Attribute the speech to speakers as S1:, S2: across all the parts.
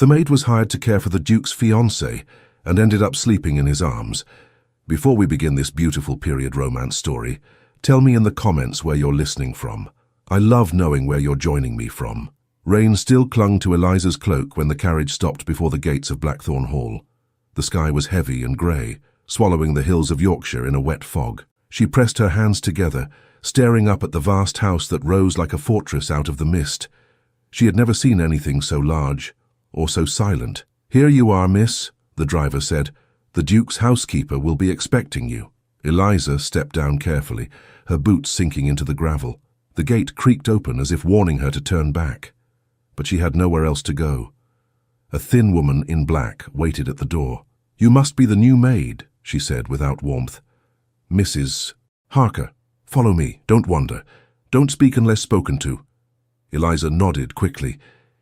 S1: The maid was hired to care for the Duke's fiancée and ended up sleeping in his arms. Before we begin this beautiful period romance story, tell me in the comments where you're listening from. I love knowing where you're joining me from. Rain still clung to Eliza's cloak when the carriage stopped before the gates of Blackthorn Hall. The sky was heavy and grey, swallowing the hills of Yorkshire in a wet fog. She pressed her hands together, staring up at the vast house that rose like a fortress out of the mist. She had never seen anything so large, or so silent. "Here you are, miss," the driver said. "The Duke's housekeeper will be expecting you." Eliza stepped down carefully, her boots sinking into the gravel. The gate creaked open as if warning her to turn back. But she had nowhere else to go. A thin woman in black waited at the door. "You must be the new maid," she said without warmth. "Mrs. Harker, follow me, don't wander. Don't speak unless spoken to." Eliza nodded quickly.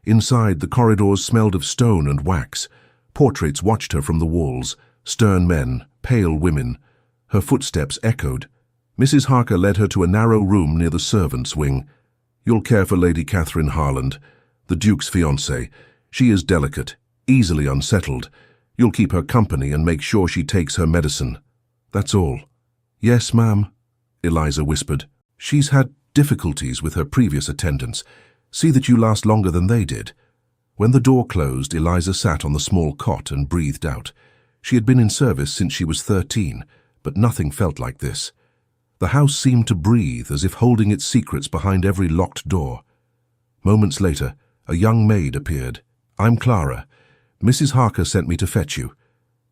S1: Inside, the corridors smelled of stone and wax. Portraits watched her from the walls, stern men, pale women. Her footsteps echoed. Mrs. Harker led her to a narrow room near the servants' wing. "You'll care for Lady Catherine Harland, the Duke's fiancée. She is delicate, easily unsettled. You'll keep her company and make sure she takes her medicine. That's all." "Yes, ma'am," Eliza whispered. "She's had difficulties with her previous attendants. See that you last longer than they did." When the door closed, Eliza sat on the small cot and breathed out. She had been in service since she was 13, but nothing felt like this. The house seemed to breathe, as if holding its secrets behind every locked door. Moments later, a young maid appeared. "I'm Clara. Mrs. Harker sent me to fetch you.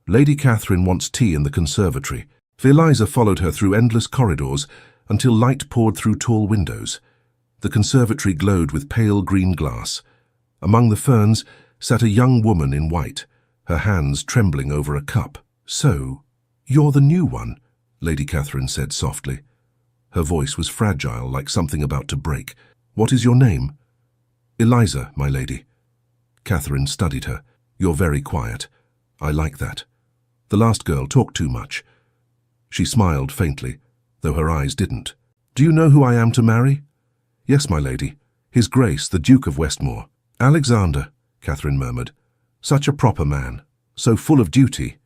S1: Lady Catherine wants tea in the conservatory." Eliza followed her through endless corridors until light poured through tall windows. The conservatory glowed with pale green glass. Among the ferns sat a young woman in white, her hands trembling over a cup. "So, you're the new one," Lady Catherine said softly. Her voice was fragile, like something about to break. "What is your name?" "Eliza, my lady." Catherine studied her. "You're very quiet. I like that. The last girl talked too much." She smiled faintly, though her eyes didn't. "Do you know who I am to marry?" "Yes, my lady. His Grace, the Duke of Westmore." "Alexander," Catherine murmured. "Such a proper man, so full of duty.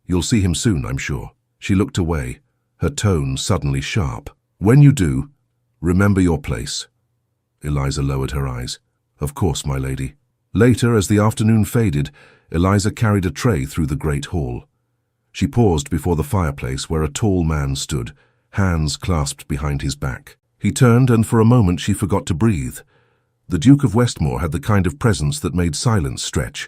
S1: You'll see him soon, I'm sure." She looked away, her tone suddenly sharp. "When you do, remember your place." Eliza lowered her eyes. "Of course, my lady." Later, as the afternoon faded, Eliza carried a tray through the great hall. She paused before the fireplace where a tall man stood, hands clasped behind his back. He turned, and for a moment she forgot to breathe. The Duke of Westmore had the kind of presence that made silence stretch.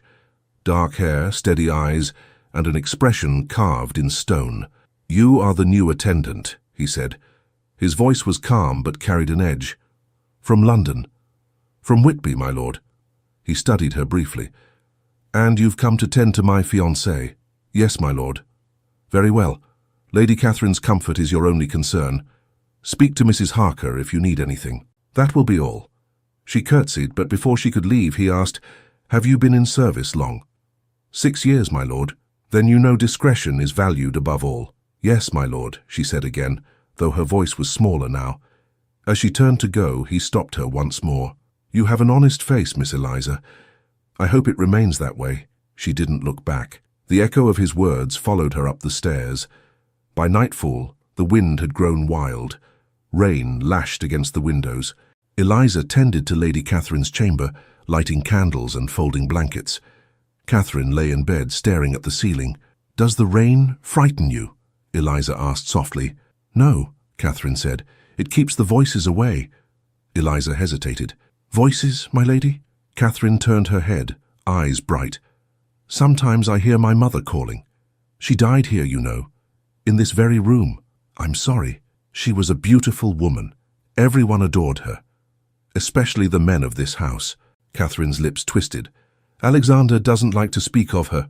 S1: Dark hair, steady eyes, and an expression carved in stone. "You are the new attendant," he said. His voice was calm but carried an edge. "From London." "From Whitby, my lord." He studied her briefly. "And you've come to tend to my fiancée?" "Yes, my lord." "Very well. Lady Catherine's comfort is your only concern. Speak to Mrs. Harker if you need anything." "That will be all." She curtsied, but before she could leave, he asked, "Have you been in service long?" 6 years, my lord." "Then you know discretion is valued above all." "Yes, my lord," she said again, though her voice was smaller now. As she turned to go, he stopped her once more. "You have an honest face, Miss Eliza. I hope it remains that way." She didn't look back. The echo of his words followed her up the stairs. By nightfall, the wind had grown wild. Rain lashed against the windows. Eliza tended to Lady Catherine's chamber, lighting candles and folding blankets. Catherine lay in bed, staring at the ceiling. "Does the rain frighten you?" Eliza asked softly. "No," Catherine said. "It keeps the voices away." Eliza hesitated. "Voices, my lady?" Catherine turned her head, eyes bright. "Sometimes I hear my mother calling. She died here, you know, in this very room. I'm sorry. She was a beautiful woman. Everyone adored her, especially the men of this house." Catherine's lips twisted. "Alexander doesn't like to speak of her."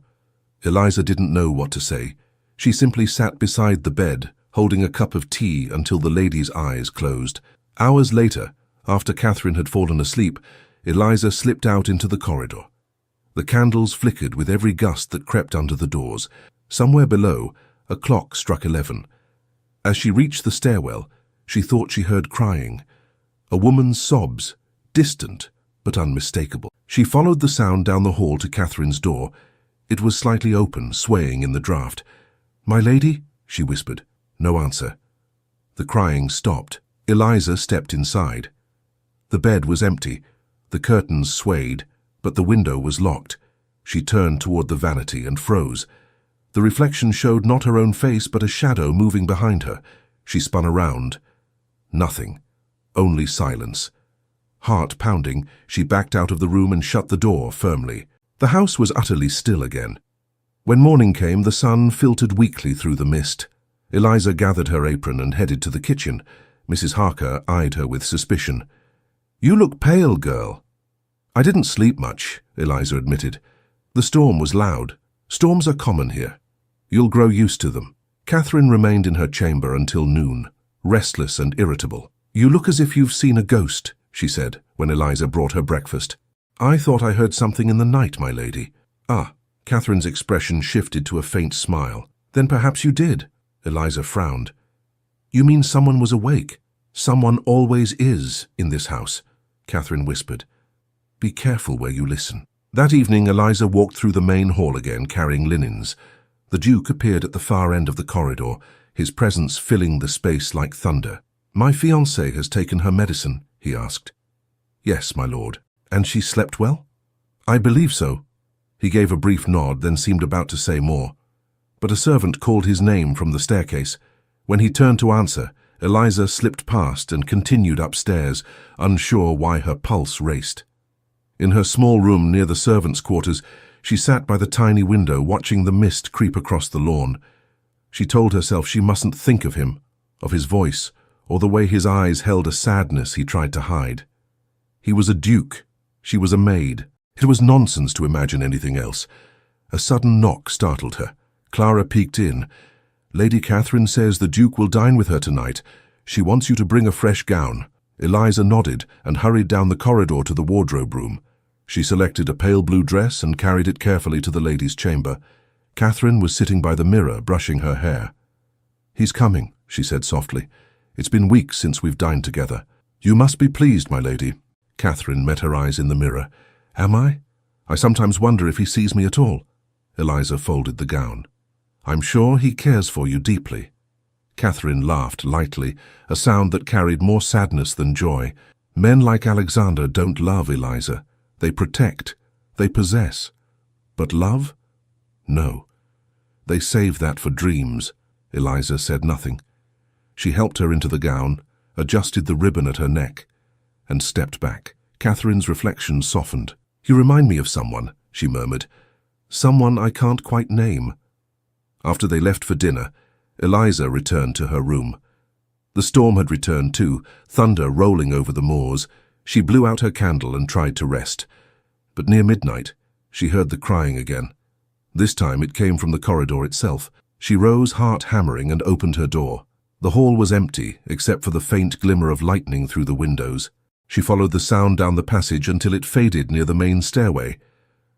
S1: Eliza didn't know what to say. She simply sat beside the bed, holding a cup of tea until the lady's eyes closed. Hours later, after Catherine had fallen asleep, Eliza slipped out into the corridor. The candles flickered with every gust that crept under the doors. Somewhere below, a clock struck 11. As she reached the stairwell, she thought she heard crying. A woman's sobs, distant, but unmistakable. She followed the sound down the hall to Catherine's door. It was slightly open, swaying in the draught. "My lady?" she whispered. No answer. The crying stopped. Eliza stepped inside. The bed was empty. The curtains swayed, but the window was locked. She turned toward the vanity and froze. The reflection showed not her own face, but a shadow moving behind her. She spun around. Nothing. Only silence. Heart pounding, she backed out of the room and shut the door firmly. The house was utterly still again. When morning came, the sun filtered weakly through the mist. Eliza gathered her apron and headed to the kitchen. Mrs. Harker eyed her with suspicion. "You look pale, girl." "I didn't sleep much," Eliza admitted. "The storm was loud. Storms are common here. You'll grow used to them." Catherine remained in her chamber until noon, restless and irritable. "You look as if you've seen a ghost," she said, when Eliza brought her breakfast. "I thought I heard something in the night, my lady." "Ah." Catherine's expression shifted to a faint smile. "Then perhaps you did." Eliza frowned. "You mean someone was awake? Someone always is in this house," Catherine whispered. "Be careful where you listen." That evening, Eliza walked through the main hall again, carrying linens. The Duke appeared at the far end of the corridor, his presence filling the space like thunder. "My fiancée has taken her medicine?" he asked. "Yes, my lord." "And she slept well?" "I believe so." He gave a brief nod, then seemed about to say more. But a servant called his name from the staircase. When he turned to answer, Eliza slipped past and continued upstairs, unsure why her pulse raced. In her small room near the servants' quarters, she sat by the tiny window watching the mist creep across the lawn. She told herself she mustn't think of him, of his voice, or the way his eyes held a sadness he tried to hide. He was a duke. She was a maid. It was nonsense to imagine anything else. A sudden knock startled her. Clara peeked in. "Lady Catherine says the Duke will dine with her tonight. She wants you to bring a fresh gown." Eliza nodded and hurried down the corridor to the wardrobe room. She selected a pale blue dress and carried it carefully to the ladies' chamber. Catherine was sitting by the mirror, brushing her hair. "He's coming," she said softly. "It's been weeks since we've dined together." "You must be pleased, my lady." Catherine met her eyes in the mirror. "Am I? I sometimes wonder if he sees me at all." Eliza folded the gown. "I'm sure he cares for you deeply." Catherine laughed lightly, a sound that carried more sadness than joy. "Men like Alexander don't love, Eliza. They protect. They possess. But love? No. They save that for dreams." Eliza said nothing. She helped her into the gown, adjusted the ribbon at her neck, and stepped back. Catherine's reflection softened. "You remind me of someone," she murmured. "Someone I can't quite name." After they left for dinner, Eliza returned to her room. The storm had returned too, thunder rolling over the moors. She blew out her candle and tried to rest. But near midnight, she heard the crying again. This time it came from the corridor itself. She rose, heart hammering, and opened her door. The hall was empty, except for the faint glimmer of lightning through the windows. She followed the sound down the passage until it faded near the main stairway.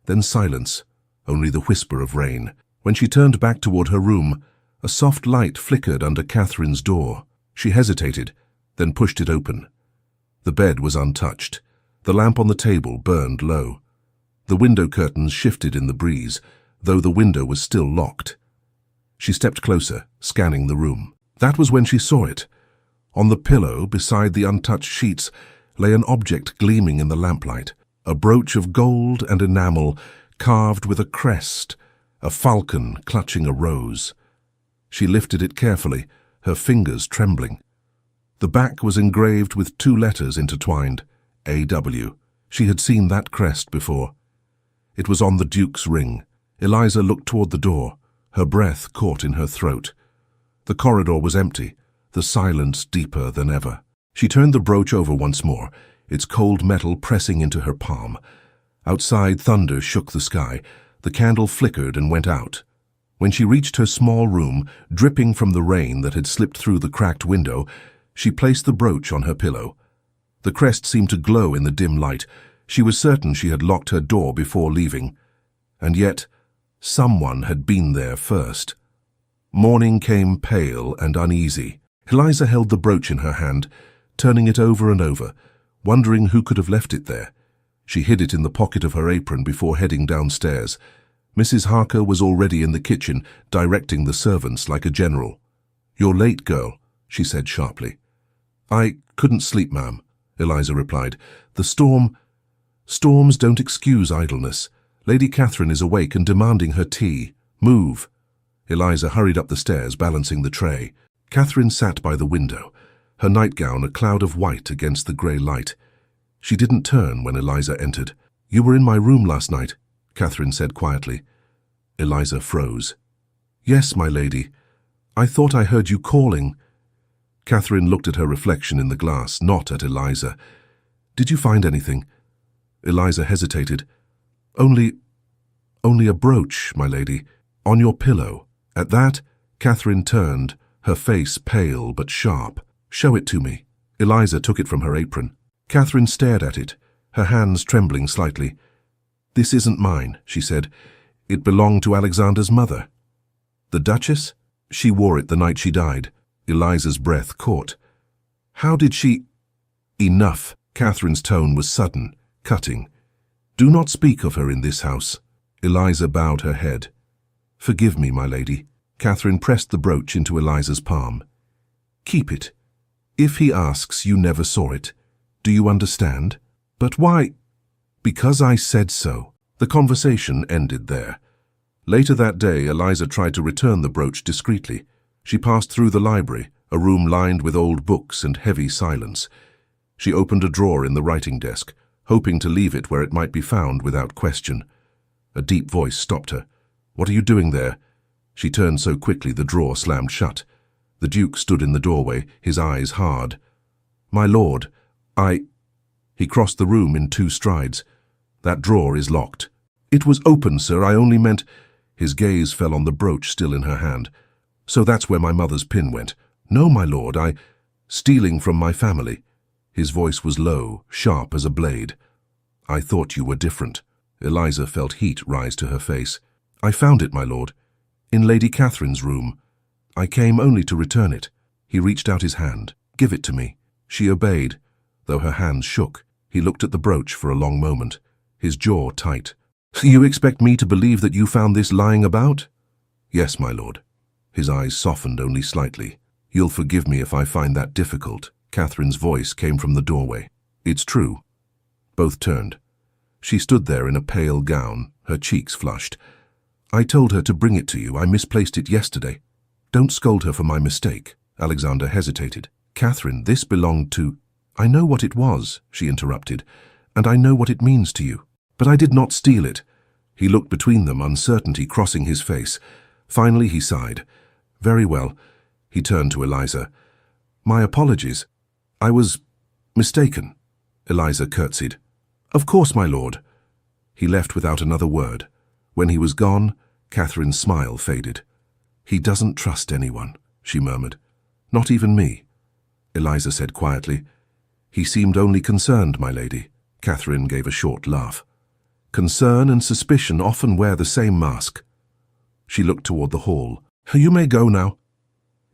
S1: Then silence, only the whisper of rain. When she turned back toward her room, a soft light flickered under Catherine's door. She hesitated, then pushed it open. The bed was untouched. The lamp on the table burned low. The window curtains shifted in the breeze, though the window was still locked. She stepped closer, scanning the room. That was when she saw it. On the pillow, beside the untouched sheets, lay an object gleaming in the lamplight, a brooch of gold and enamel, carved with a crest, a falcon clutching a rose. She lifted it carefully, her fingers trembling. The back was engraved with 2 letters intertwined, A.W. She had seen that crest before. It was on the Duke's ring. Eliza looked toward the door, her breath caught in her throat. The corridor was empty, the silence deeper than ever. She turned the brooch over once more, its cold metal pressing into her palm. Outside, thunder shook the sky. The candle flickered and went out. When she reached her small room, dripping from the rain that had slipped through the cracked window, she placed the brooch on her pillow. The crest seemed to glow in the dim light. She was certain she had locked her door before leaving. And yet, someone had been there first. Morning came pale and uneasy. Eliza held the brooch in her hand, turning it over and over, wondering who could have left it there. She hid it in the pocket of her apron before heading downstairs. Mrs. Harker was already in the kitchen, directing the servants like a general. "You're late, girl," she said sharply. "I couldn't sleep, ma'am," Eliza replied. "The storms don't excuse idleness. Lady Catherine is awake and demanding her tea. Move." Eliza hurried up the stairs, balancing the tray. Catherine sat by the window, her nightgown a cloud of white against the grey light. She didn't turn when Eliza entered. "You were in my room last night," Catherine said quietly. Eliza froze. "Yes, my lady. I thought I heard you calling." Catherine looked at her reflection in the glass, not at Eliza. "Did you find anything?" Eliza hesitated. Only a brooch, my lady, on your pillow." At that, Catherine turned, her face pale but sharp. "Show it to me." Eliza took it from her apron. Catherine stared at it, her hands trembling slightly. "This isn't mine," she said. "It belonged to Alexander's mother." "The Duchess? She wore it the night she died." Eliza's breath caught. "How did she—" "Enough." Catherine's tone was sudden, cutting. "Do not speak of her in this house." Eliza bowed her head. "Forgive me, my lady." Catherine pressed the brooch into Eliza's palm. "Keep it. If he asks, you never saw it. Do you understand?" "But why?" "Because I said so." The conversation ended there. Later that day, Eliza tried to return the brooch discreetly. She passed through the library, a room lined with old books and heavy silence. She opened a drawer in the writing desk, hoping to leave it where it might be found without question. A deep voice stopped her. "What are you doing there?" She turned so quickly the drawer slammed shut. The Duke stood in the doorway, his eyes hard. "My lord, He crossed the room in 2 strides. "That drawer is locked." "It was open, sir. I only meant—" His gaze fell on the brooch still in her hand. "So that's where my mother's pin went." "No, my lord, stealing from my family." His voice was low, sharp as a blade. "I thought you were different." Eliza felt heat rise to her face. "I found it, my lord, in Lady Catherine's room. I came only to return it." He reached out his hand. "Give it to me." She obeyed, though her hands shook. He looked at the brooch for a long moment, his jaw tight. "You expect me to believe that you found this lying about?" "Yes, my lord." His eyes softened only slightly. "You'll forgive me if I find that difficult." Catherine's voice came from the doorway. "It's true." Both turned. She stood there in a pale gown, her cheeks flushed. "I told her to bring it to you. I misplaced it yesterday." "Don't scold her for my mistake." Alexander hesitated. "Catherine, this belonged to—" "I know what it was," she interrupted, "and I know what it means to you. But I did not steal it." He looked between them, uncertainty crossing his face. Finally he sighed. "Very well." He turned to Eliza. "My apologies. I was mistaken." Eliza curtsied. "Of course, my lord." He left without another word. When he was gone, Catherine's smile faded. "He doesn't trust anyone," she murmured. "Not even me." Eliza said quietly. "He seemed only concerned, my lady." Catherine gave a short laugh. "Concern and suspicion often wear the same mask." She looked toward the hall. "You may go now."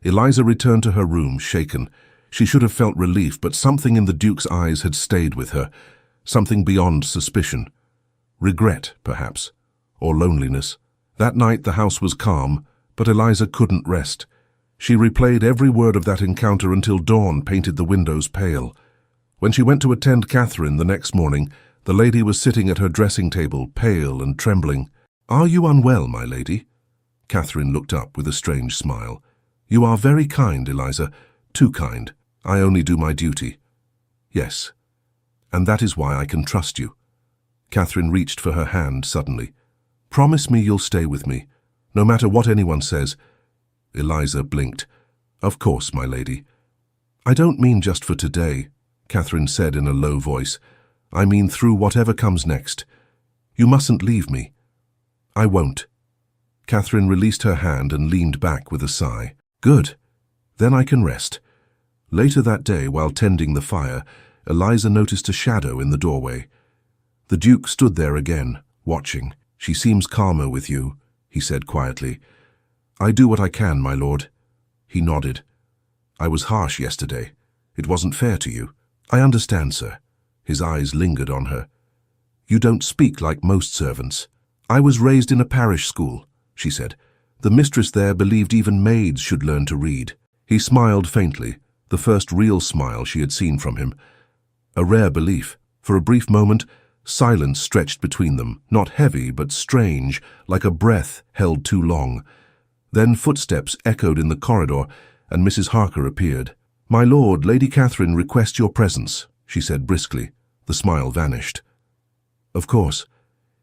S1: Eliza returned to her room, shaken. She should have felt relief, but something in the Duke's eyes had stayed with her, something beyond suspicion. Regret, perhaps, or loneliness. That night the house was calm, but Eliza couldn't rest. She replayed every word of that encounter until dawn painted the windows pale. When she went to attend Catherine the next morning, the lady was sitting at her dressing table, pale and trembling. "Are you unwell, my lady?" Catherine looked up with a strange smile. "You are very kind, Eliza. Too kind. I only do my duty." "Yes. And that is why I can trust you." Catherine reached for her hand suddenly. "Promise me you'll stay with me, no matter what anyone says." Eliza blinked. "Of course, my lady." "I don't mean just for today," Catherine said in a low voice. "I mean through whatever comes next. You mustn't leave me." "I won't." Catherine released her hand and leaned back with a sigh. "Good. Then I can rest." Later that day, while tending the fire, Eliza noticed a shadow in the doorway. The Duke stood there again, watching. "She seems calmer with you," he said quietly. "I do what I can, my lord." He nodded. "I was harsh yesterday. It wasn't fair to you." "I understand, sir." His eyes lingered on her. You don't speak like most servants. I was raised in a parish school, she said. The mistress there believed even maids should learn to read. He smiled faintly, the first real smile she had seen from him. A rare belief. For a brief moment, silence stretched between them, not heavy but strange, like a breath held too long. Then footsteps echoed in the corridor, and Mrs. Harker appeared. "My lord, Lady Catherine requests your presence," she said briskly. The smile vanished. "Of course."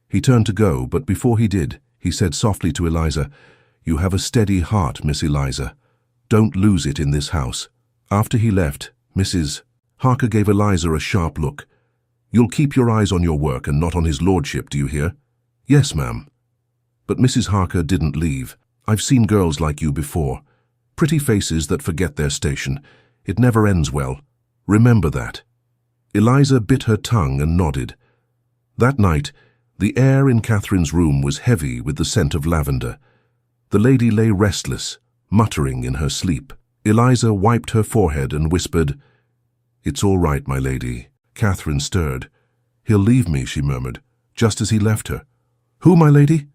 S1: He turned to go, but before he did, he said softly to Eliza, "You have a steady heart, Miss Eliza. Don't lose it in this house." After he left, Mrs. Harker gave Eliza a sharp look. "You'll keep your eyes on your work and not on his lordship, do you hear?" "Yes, ma'am." But Mrs. Harker didn't leave. "I've seen girls like you before. Pretty faces that forget their station. It never ends well. Remember that." Eliza bit her tongue and nodded. That night, the air in Catherine's room was heavy with the scent of lavender. The lady lay restless, muttering in her sleep. Eliza wiped her forehead and whispered, "It's all right, my lady." Catherine stirred. "He'll leave me," she murmured, just as he left her. "Who, my lady?"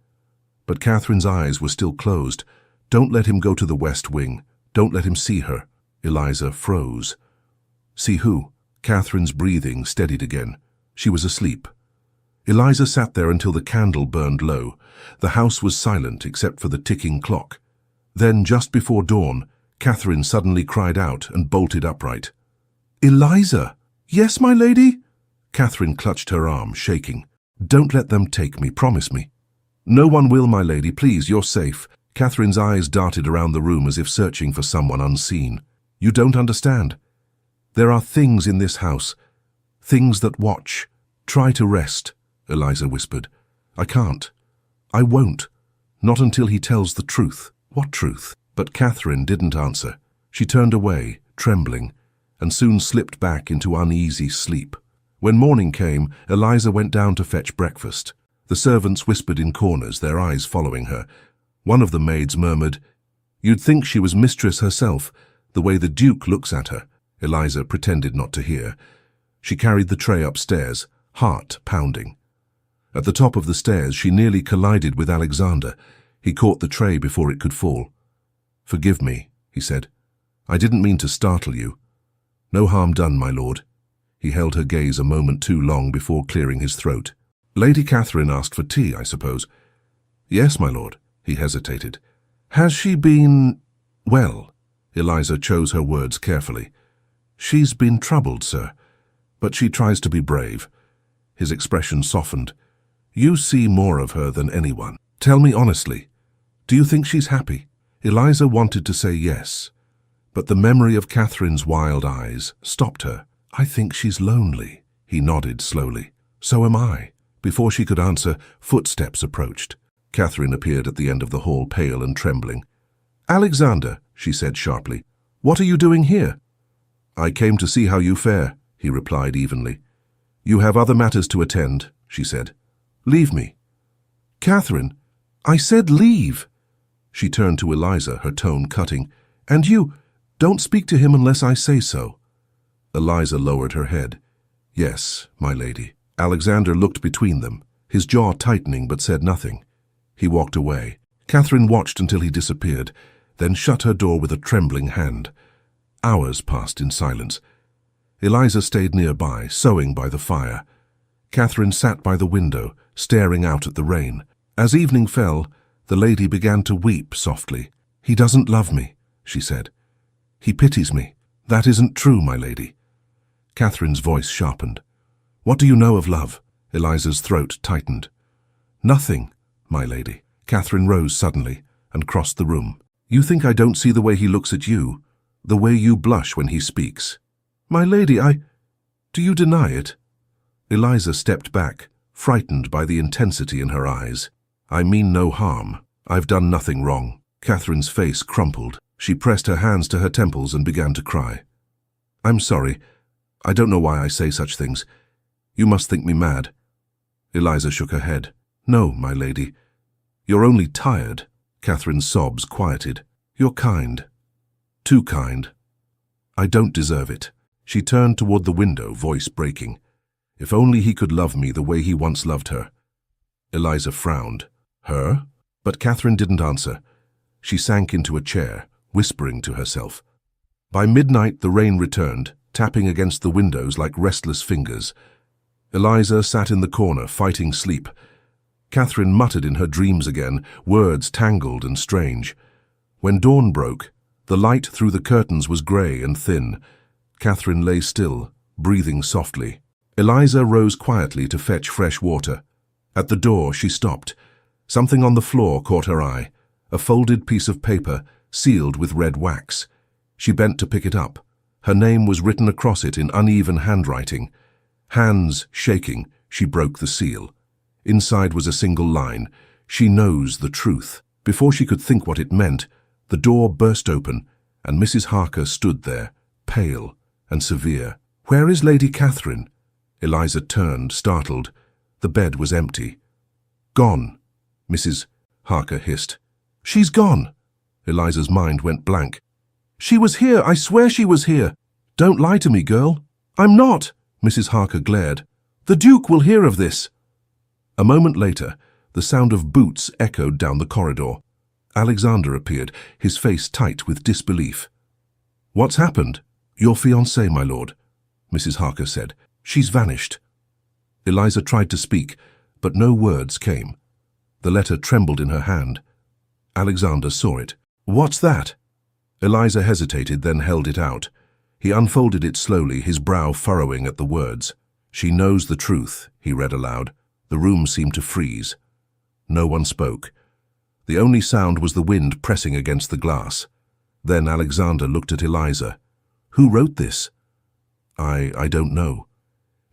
S1: But Catherine's eyes were still closed. "Don't let him go to the West Wing. Don't let him see her." Eliza froze. "See who?" Catherine's breathing steadied again. She was asleep. Eliza sat there until the candle burned low. The house was silent except for the ticking clock. Then, just before dawn, Catherine suddenly cried out and bolted upright. "Eliza!" "Yes, my lady?" Catherine clutched her arm, shaking. "Don't let them take me, promise me." "No one will, my lady. Please, you're safe." Catherine's eyes darted around the room as if searching for someone unseen. "You don't understand. There are things in this house. Things that watch. Try to rest," Eliza whispered. "I can't. I won't. Not until he tells the truth." "What truth?" But Catherine didn't answer. She turned away, trembling, and soon slipped back into uneasy sleep. When morning came, Eliza went down to fetch breakfast. The servants whispered in corners, their eyes following her. One of the maids murmured, "You'd think she was mistress herself, the way the Duke looks at her." Eliza pretended not to hear. She carried the tray upstairs, heart pounding. At the top of the stairs, she nearly collided with Alexander. He caught the tray before it could fall. "Forgive me," he said. "I didn't mean to startle you." "No harm done, my lord." He held her gaze a moment too long before clearing his throat. "Lady Catherine asked for tea, I suppose?" "Yes, my lord." He hesitated. "Has she been... well?" Eliza chose her words carefully. "She's been troubled, sir, but she tries to be brave." His expression softened. "You see more of her than anyone. Tell me honestly, do you think she's happy?" Eliza wanted to say yes, but the memory of Catherine's wild eyes stopped her. "I think she's lonely," he nodded slowly. "So am I." Before she could answer, footsteps approached. Catherine appeared at the end of the hall, pale and trembling. "Alexander," she said sharply, "what are you doing here?" "I came to see how you fare," he replied evenly. "You have other matters to attend," she said. "Leave me." "Catherine, I said leave." She turned to Eliza, her tone cutting. "And you, don't speak to him unless I say so." Eliza lowered her head. "Yes, my lady." Alexander looked between them, his jaw tightening but said nothing. He walked away. Catherine watched until he disappeared, then shut her door with a trembling hand. Hours passed in silence. Eliza stayed nearby, sewing by the fire. Catherine sat by the window, staring out at the rain. As evening fell, the lady began to weep softly. "He doesn't love me," she said. "He pities me." "That isn't true, my lady." Catherine's voice sharpened. "What do you know of love?" Eliza's throat tightened. "Nothing, my lady." Catherine rose suddenly and crossed the room. "You think I don't see the way he looks at you, the way you blush when he speaks?" "My lady, do you deny it?" Eliza stepped back, frightened by the intensity in her eyes. "I mean no harm. I've done nothing wrong." Catherine's face crumpled. She pressed her hands to her temples and began to cry. "I'm sorry. I don't know why I say such things. You must think me mad." Eliza shook her head. "No, my lady. You're only tired." Catherine's sobs quieted. "You're kind. Too kind. I don't deserve it." She turned toward the window, voice breaking. If only he could love me the way he once loved her. Eliza frowned. Her? But Catherine didn't answer. She sank into a chair, whispering to herself. By midnight, the rain returned, tapping against the windows like restless fingers. Eliza sat in the corner, fighting sleep. Catherine muttered in her dreams again, words tangled and strange. When dawn broke, the light through the curtains was grey and thin. Catherine lay still, breathing softly. Eliza rose quietly to fetch fresh water. At the door, she stopped. Something on the floor caught her eye, a folded piece of paper, sealed with red wax. She bent to pick it up. Her name was written across it in uneven handwriting. Hands shaking, she broke the seal. Inside was a single line, "She knows the truth." Before she could think what it meant, the door burst open, and Mrs. Harker stood there, pale and severe. "Where is Lady Catherine?" Eliza turned, startled. The bed was empty. "Gone," Mrs. Harker hissed. "She's gone." Eliza's mind went blank. "She was here, I swear she was here." "Don't lie to me, girl." "I'm not," Mrs. Harker glared. "The Duke will hear of this." A moment later, the sound of boots echoed down the corridor. Alexander appeared, his face tight with disbelief. "What's happened?" "Your fiancée, my lord," Mrs. Harker said. "She's vanished." Eliza tried to speak, but no words came. The letter trembled in her hand. Alexander saw it. "What's that?" Eliza hesitated, then held it out. He unfolded it slowly, his brow furrowing at the words. "She knows the truth," he read aloud. The room seemed to freeze. No one spoke. The only sound was the wind pressing against the glass. Then Alexander looked at Eliza. "Who wrote this?" I don't know."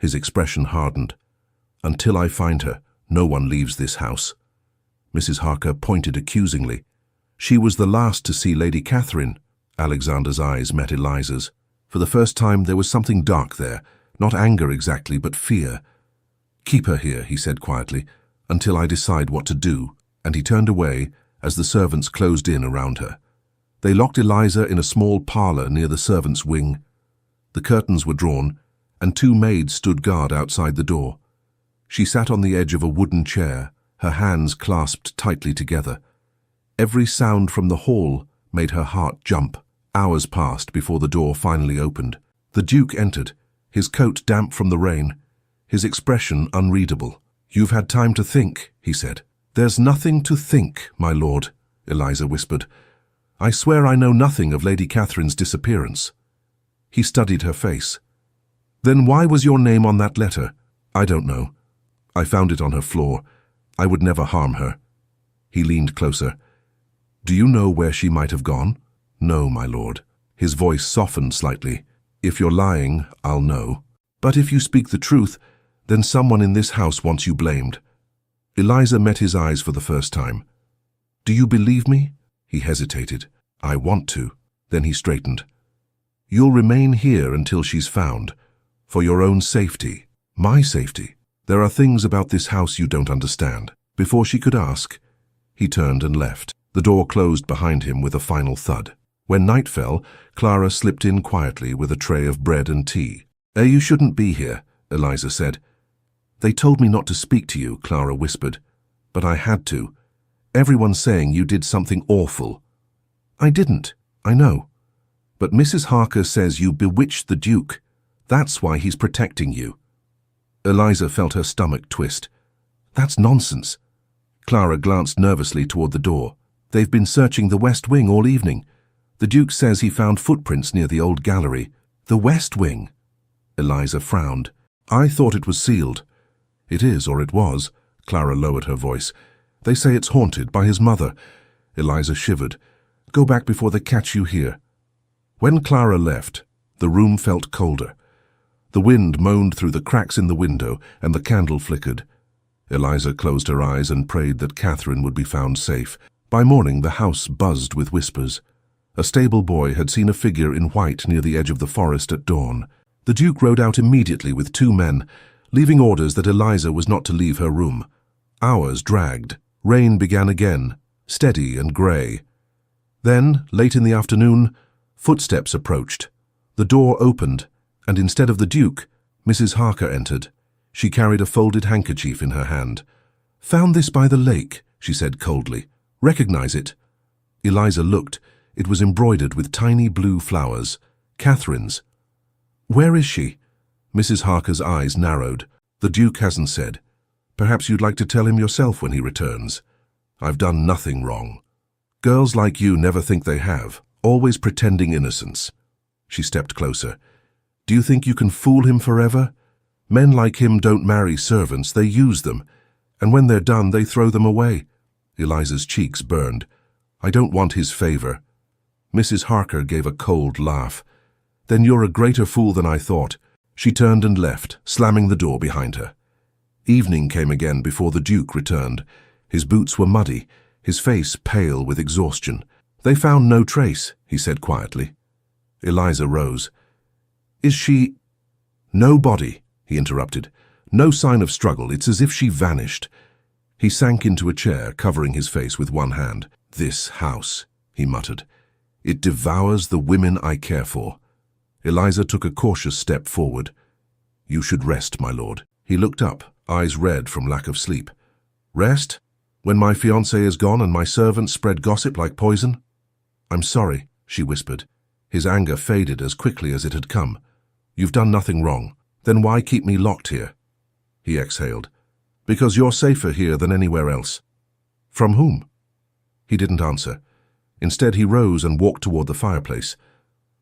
S1: His expression hardened. "Until I find her, no one leaves this house." Mrs. Harker pointed accusingly. "She was the last to see Lady Catherine." Alexander's eyes met Eliza's. For the first time there was something dark there, not anger exactly, but fear. "Keep her here," he said quietly, "until I decide what to do," and he turned away as the servants closed in around her. They locked Eliza in a small parlour near the servants' wing. The curtains were drawn, and 2 maids stood guard outside the door. She sat on the edge of a wooden chair, her hands clasped tightly together. Every sound from the hall made her heart jump. Hours passed before the door finally opened. The Duke entered, his coat damp from the rain, his expression unreadable. "You've had time to think," he said. "There's nothing to think, my lord," Eliza whispered. "I swear I know nothing of Lady Catherine's disappearance." He studied her face. "Then why was your name on that letter?" "I don't know. I found it on her floor. I would never harm her." He leaned closer. "Do you know where she might have gone?" "No, my lord." His voice softened slightly. "If you're lying, I'll know. But if you speak the truth, then someone in this house wants you blamed." Eliza met his eyes for the first time. "Do you believe me?" He hesitated. "I want to." Then he straightened. "You'll remain here until she's found. For your own safety. My safety. There are things about this house you don't understand." Before she could ask, he turned and left. The door closed behind him with a final thud. When night fell, Clara slipped in quietly with a tray of bread and tea. "You shouldn't be here," Eliza said. "They told me not to speak to you," Clara whispered. "But I had to. Everyone's saying you did something awful." "I didn't, I know. But Mrs. Harker says you bewitched the Duke. That's why he's protecting you." Eliza felt her stomach twist. "That's nonsense." Clara glanced nervously toward the door. "They've been searching the West Wing all evening. The Duke says he found footprints near the old gallery." "The West Wing?" Eliza frowned. "I thought it was sealed." "It is, or it was." Clara lowered her voice. "They say it's haunted by his mother." Eliza shivered. "Go back before they catch you here." When Clara left, the room felt colder. The wind moaned through the cracks in the window, and the candle flickered. Eliza closed her eyes and prayed that Catherine would be found safe. By morning, the house buzzed with whispers. A stable boy had seen a figure in white near the edge of the forest at dawn. The Duke rode out immediately with 2 men, leaving orders that Eliza was not to leave her room. Hours dragged. Rain began again, steady and grey. Then, late in the afternoon, footsteps approached. The door opened, and instead of the Duke, Mrs. Harker entered. She carried a folded handkerchief in her hand. "Found this by the lake," she said coldly. "Recognize it?" Eliza looked. It was embroidered with tiny blue flowers. Catherine's. "Where is she?" Mrs. Harker's eyes narrowed. "The Duke hasn't said. Perhaps you'd like to tell him yourself when he returns. I've done nothing wrong. Girls like you never think they have, always pretending innocence." She stepped closer. "Do you think you can fool him forever? Men like him don't marry servants, they use them. And when they're done, they throw them away." Eliza's cheeks burned. "I don't want his favor." Mrs. Harker gave a cold laugh. "Then you're a greater fool than I thought." She turned and left, slamming the door behind her. Evening came again before the Duke returned. His boots were muddy, his face pale with exhaustion. "They found no trace," he said quietly. Eliza rose. "Is she—" "No body," he interrupted. "No sign of struggle. It's as if she vanished." He sank into a chair, covering his face with one hand. "This house," he muttered. "It devours the women I care for." Eliza took a cautious step forward. "You should rest, my lord." He looked up, eyes red from lack of sleep. "Rest? When my fiancé is gone and my servants spread gossip like poison?" "I'm sorry," she whispered. His anger faded as quickly as it had come. "You've done nothing wrong. Then why keep me locked here?" He exhaled. "Because you're safer here than anywhere else." "From whom?" He didn't answer. Instead, he rose and walked toward the fireplace.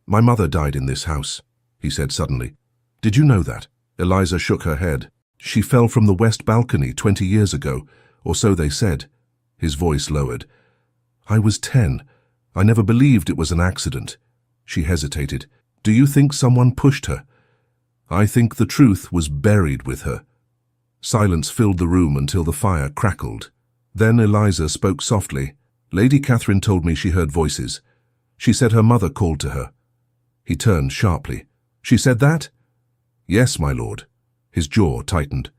S1: "My mother died in this house," he said suddenly. "Did you know that?" Eliza shook her head. "She fell from the west balcony 20 years ago, or so they said." His voice lowered. "I was 10. I never believed it was an accident." She hesitated. "Do you think someone pushed her?" "I think the truth was buried with her." Silence filled the room until the fire crackled. Then Eliza spoke softly. "Lady Catherine told me she heard voices. She said her mother called to her." He turned sharply. "She said that?" "Yes, my lord." His jaw tightened.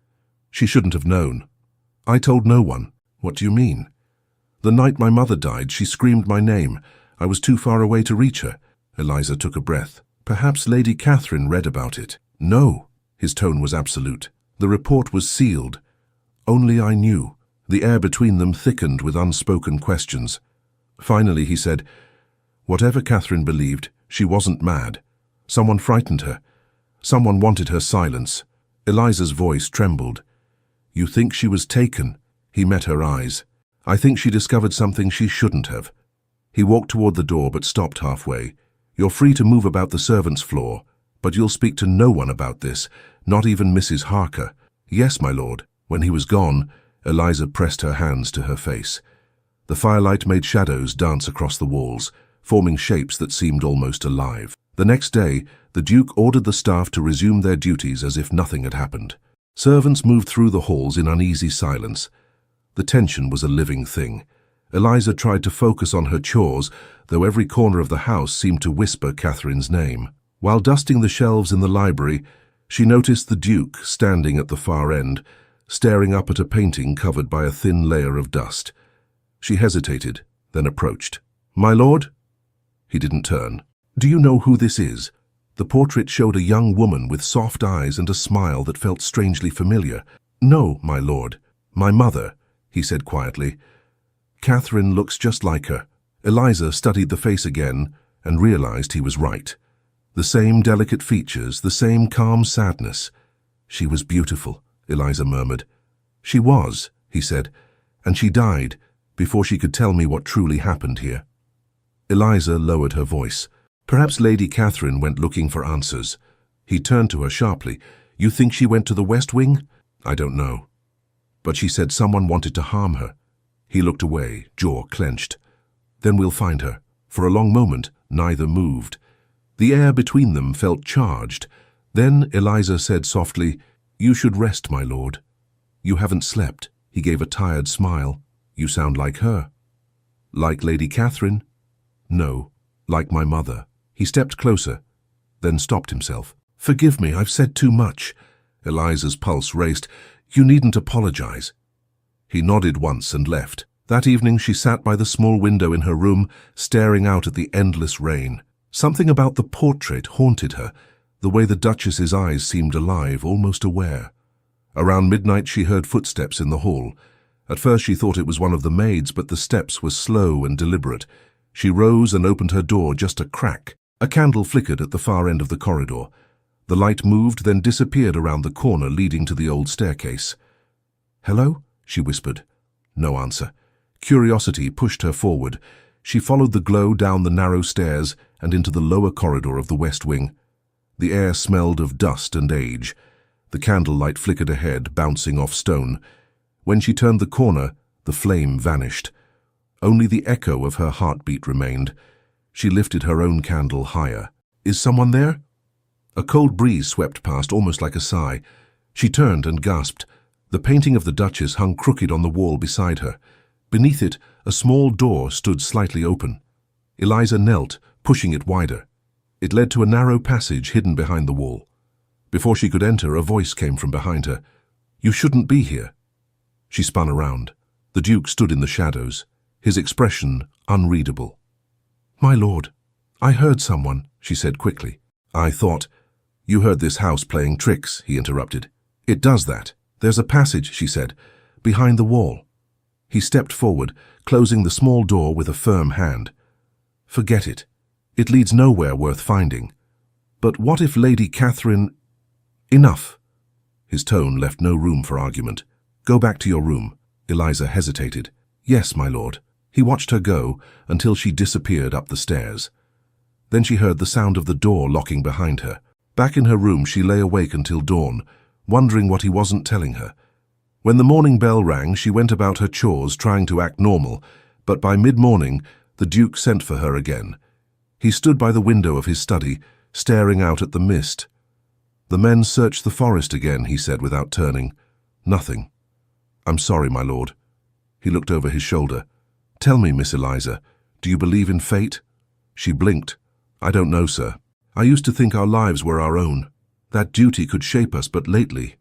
S1: "She shouldn't have known." "I told no one." "What do you mean?" "The night my mother died, she screamed my name. I was too far away to reach her." Eliza took a breath. "Perhaps Lady Catherine read about it." "No." His tone was absolute. "The report was sealed. Only I knew." The air between them thickened with unspoken questions. Finally he said, "Whatever Catherine believed, she wasn't mad. Someone frightened her. Someone wanted her silence." Eliza's voice trembled. "You think she was taken?" He met her eyes. "I think she discovered something she shouldn't have." He walked toward the door but stopped halfway. "You're free to move about the servants' floor, but you'll speak to no one about this, not even Mrs. Harker." "Yes, my lord." When he was gone, Eliza pressed her hands to her face. The firelight made shadows dance across the walls, forming shapes that seemed almost alive. The next day, the Duke ordered the staff to resume their duties as if nothing had happened. Servants moved through the halls in uneasy silence. The tension was a living thing. Eliza tried to focus on her chores, though every corner of the house seemed to whisper Catherine's name. While dusting the shelves in the library, she noticed the Duke standing at the far end, staring up at a painting covered by a thin layer of dust. She hesitated, then approached. "My lord?" He didn't turn. "Do you know who this is?" The portrait showed a young woman with soft eyes and a smile that felt strangely familiar. "No, my lord. My mother," he said quietly. "Catherine looks just like her." Eliza studied the face again and realized he was right. The same delicate features, the same calm sadness. "She was beautiful," Eliza murmured. "She was," he said, "and she died before she could tell me what truly happened here." Eliza lowered her voice. "Perhaps Lady Catherine went looking for answers." He turned to her sharply. "You think she went to the West Wing?" "I don't know. But she said someone wanted to harm her." He looked away, jaw clenched. "Then we'll find her." For a long moment, neither moved. The air between them felt charged. Then Eliza said softly, "You should rest, my lord." "You haven't slept." He gave a tired smile. "You sound like her." "Like Lady Catherine?" "No, like my mother." He stepped closer, then stopped himself. "Forgive me, I've said too much." Eliza's pulse raced. "You needn't apologize." He nodded once and left. That evening she sat by the small window in her room, staring out at the endless rain. Something about the portrait haunted her, the way the Duchess's eyes seemed alive, almost aware. Around midnight she heard footsteps in the hall. At first she thought it was one of the maids, but the steps were slow and deliberate. She rose and opened her door just a crack. A candle flickered at the far end of the corridor. The light moved, then disappeared around the corner leading to the old staircase. "Hello?" she whispered. No answer. Curiosity pushed her forward. She followed the glow down the narrow stairs and into the lower corridor of the west wing. The air smelled of dust and age. The candlelight flickered ahead, bouncing off stone. When she turned the corner, the flame vanished. Only the echo of her heartbeat remained. She lifted her own candle higher. "Is someone there?" A cold breeze swept past, almost like a sigh. She turned and gasped. The painting of the Duchess hung crooked on the wall beside her. Beneath it, a small door stood slightly open. Eliza knelt, pushing it wider. It led to a narrow passage hidden behind the wall. Before she could enter, a voice came from behind her. "You shouldn't be here." She spun around. The Duke stood in the shadows, his expression unreadable. "My lord, I heard someone," she said quickly. "I thought—" "You heard this house playing tricks," he interrupted. "It does that. There's a passage," she said, "behind the wall." He stepped forward, closing the small door with a firm hand. "Forget it. It leads nowhere worth finding. But what if Lady Catherine—" "Enough." His tone left no room for argument. "Go back to your room." Eliza hesitated. "Yes, my lord." He watched her go until she disappeared up the stairs. Then she heard the sound of the door locking behind her. Back in her room, she lay awake until dawn, wondering what he wasn't telling her. When the morning bell rang, she went about her chores, trying to act normal, but by mid-morning, the Duke sent for her again. He stood by the window of his study, staring out at the mist. "The men searched the forest again," he said without turning. "Nothing." "I'm sorry, my lord." He looked over his shoulder. "Tell me, Miss Eliza, do you believe in fate?" She blinked. "I don't know, sir. I used to think our lives were our own. That duty could shape us, but lately—"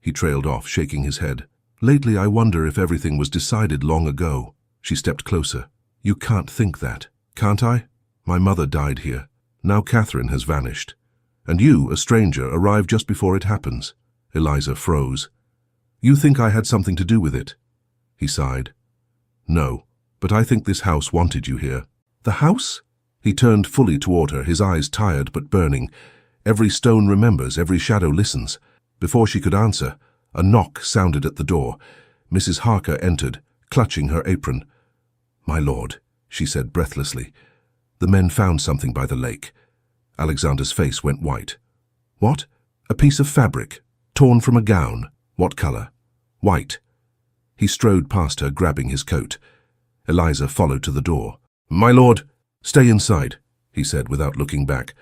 S1: He trailed off, shaking his head. "Lately, I wonder if everything was decided long ago." She stepped closer. "You can't think that, can't I? My mother died here. Now Catherine has vanished. And you, a stranger, arrived just before it happens." Eliza froze. "You think I had something to do with it?" He sighed. "No, but I think this house wanted you here." "The house?" He turned fully toward her, his eyes tired but burning. Every stone remembers, every shadow listens. Before she could answer, a knock sounded at the door. Mrs. Harker entered, clutching her apron. "My lord," she said breathlessly. "The men found something by the lake." Alexander's face went white. "What?" "A piece of fabric, torn from a gown." "What color?" "White." He strode past her, grabbing his coat. Eliza followed to the door. "My lord—" "Stay inside," he said without looking back.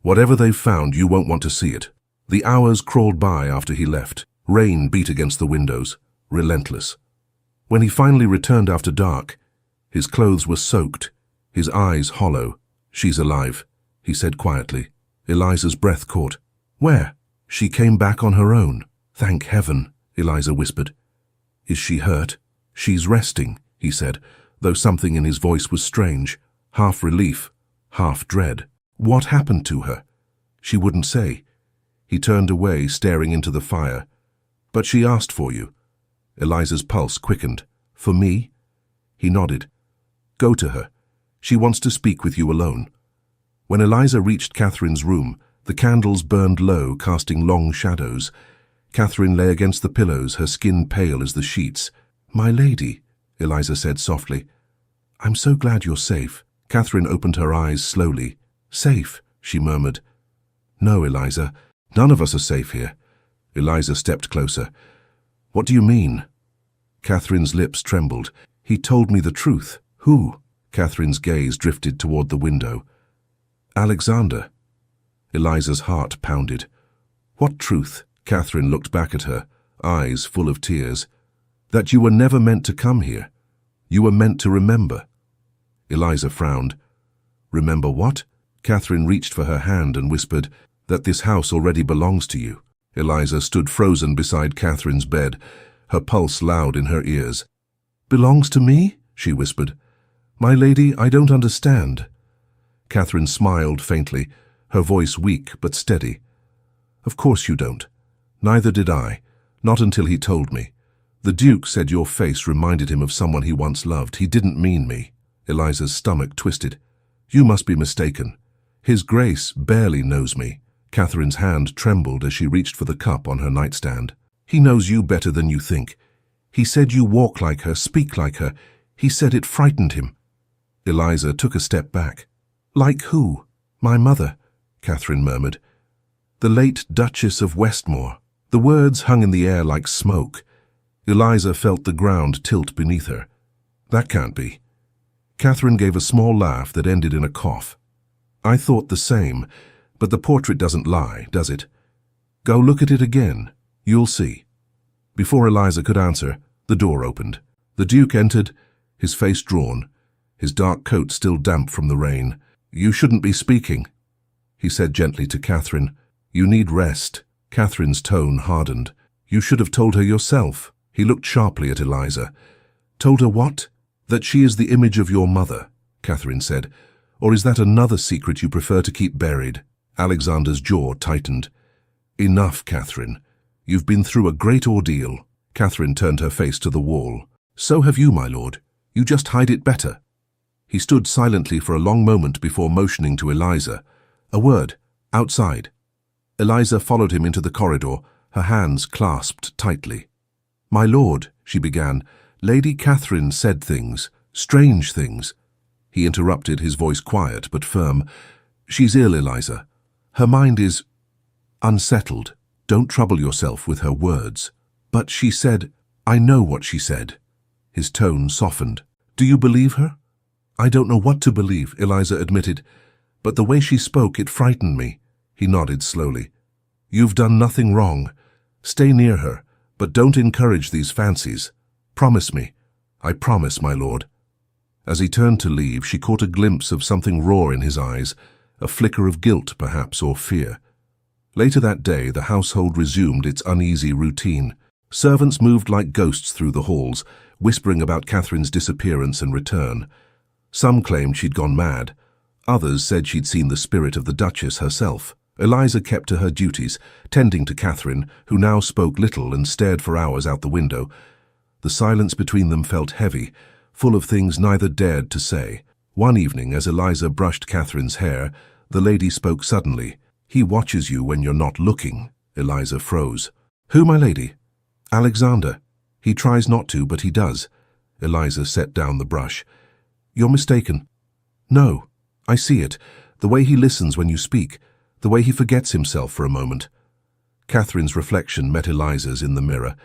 S1: "Whatever they've found, you won't want to see it." The hours crawled by after he left. Rain beat against the windows, relentless. When he finally returned after dark, his clothes were soaked, his eyes hollow. "She's alive," he said quietly. Eliza's breath caught. "Where?" "She came back on her own." "Thank heaven," Eliza whispered. "Is she hurt?" "She's resting," he said, though something in his voice was strange, half relief, half dread. "What happened to her?" She wouldn't say. He turned away, staring into the fire. "But she asked for you." Eliza's pulse quickened. "For me?" He nodded. "Go to her. She wants to speak with you alone." When Eliza reached Catherine's room, the candles burned low, casting long shadows. Catherine lay against the pillows, her skin pale as the sheets. "My lady," Eliza said softly. "I'm so glad you're safe." Catherine opened her eyes slowly. "Safe," she murmured. "No, Eliza, none of us are safe here." Eliza stepped closer. "What do you mean?" Catherine's lips trembled. "He told me the truth." "Who?" Catherine's gaze drifted toward the window. "Alexander." Eliza's heart pounded. "What truth?" Catherine looked back at her, eyes full of tears. "That you were never meant to come here. You were meant to remember." Eliza frowned. "Remember what?" Catherine reached for her hand and whispered, "That this house already belongs to you." Eliza stood frozen beside Catherine's bed, her pulse loud in her ears. "Belongs to me?" she whispered. "My lady, I don't understand." Catherine smiled faintly, her voice weak but steady. "Of course you don't. Neither did I. Not until he told me. The Duke said your face reminded him of someone he once loved. He didn't mean me. Eliza's stomach twisted. You must be mistaken. His Grace barely knows me. Catherine's hand trembled as she reached for the cup on her nightstand. He knows you better than you think. He said you walk like her, speak like her. He said it frightened him. Eliza took a step back. Like who? My mother, Catherine murmured. The late Duchess of Westmore. The words hung in the air like smoke. Eliza felt the ground tilt beneath her. That can't be. Catherine gave a small laugh that ended in a cough. I thought the same, but the portrait doesn't lie, does it? Go look at it again. You'll see. Before Eliza could answer, the door opened. The Duke entered, his face drawn, his dark coat still damp from the rain. You shouldn't be speaking, he said gently to Catherine. You need rest. Catherine's tone hardened. You should have told her yourself. He looked sharply at Eliza. Told her what? That she is the image of your mother, Catherine said. Or is that another secret you prefer to keep buried? Alexander's jaw tightened. Enough, Catherine. You've been through a great ordeal. Catherine turned her face to the wall. So have you, my lord. You just hide it better. He stood silently for a long moment before motioning to Eliza. A word. Outside. Eliza followed him into the corridor, her hands clasped tightly. My lord, she began, Lady Catherine said things, strange things. He interrupted, his voice quiet but firm. She's ill, Eliza. Her mind is unsettled. Don't trouble yourself with her words. But she said, I know what she said. His tone softened. Do you believe her? I don't know what to believe, Eliza admitted. But the way she spoke, it frightened me. He nodded slowly. You've done nothing wrong. Stay near her, but don't encourage these fancies. Promise me. I promise, my lord. As he turned to leave, she caught a glimpse of something raw in his eyes, a flicker of guilt, perhaps, or fear. Later that day, the household resumed its uneasy routine. Servants moved like ghosts through the halls, whispering about Catherine's disappearance and return. Some claimed she'd gone mad. Others said she'd seen the spirit of the Duchess herself. Eliza kept to her duties, tending to Catherine, who now spoke little and stared for hours out the window. The silence between them felt heavy, full of things neither dared to say. One evening, as Eliza brushed Catherine's hair, the lady spoke suddenly. He watches you when you're not looking. Eliza froze. Who, my lady? Alexander. He tries not to, but he does. Eliza set down the brush. You're mistaken. No, I see it. The way he listens when you speak. The way he forgets himself for a moment. Catherine's reflection met Eliza's in the mirror.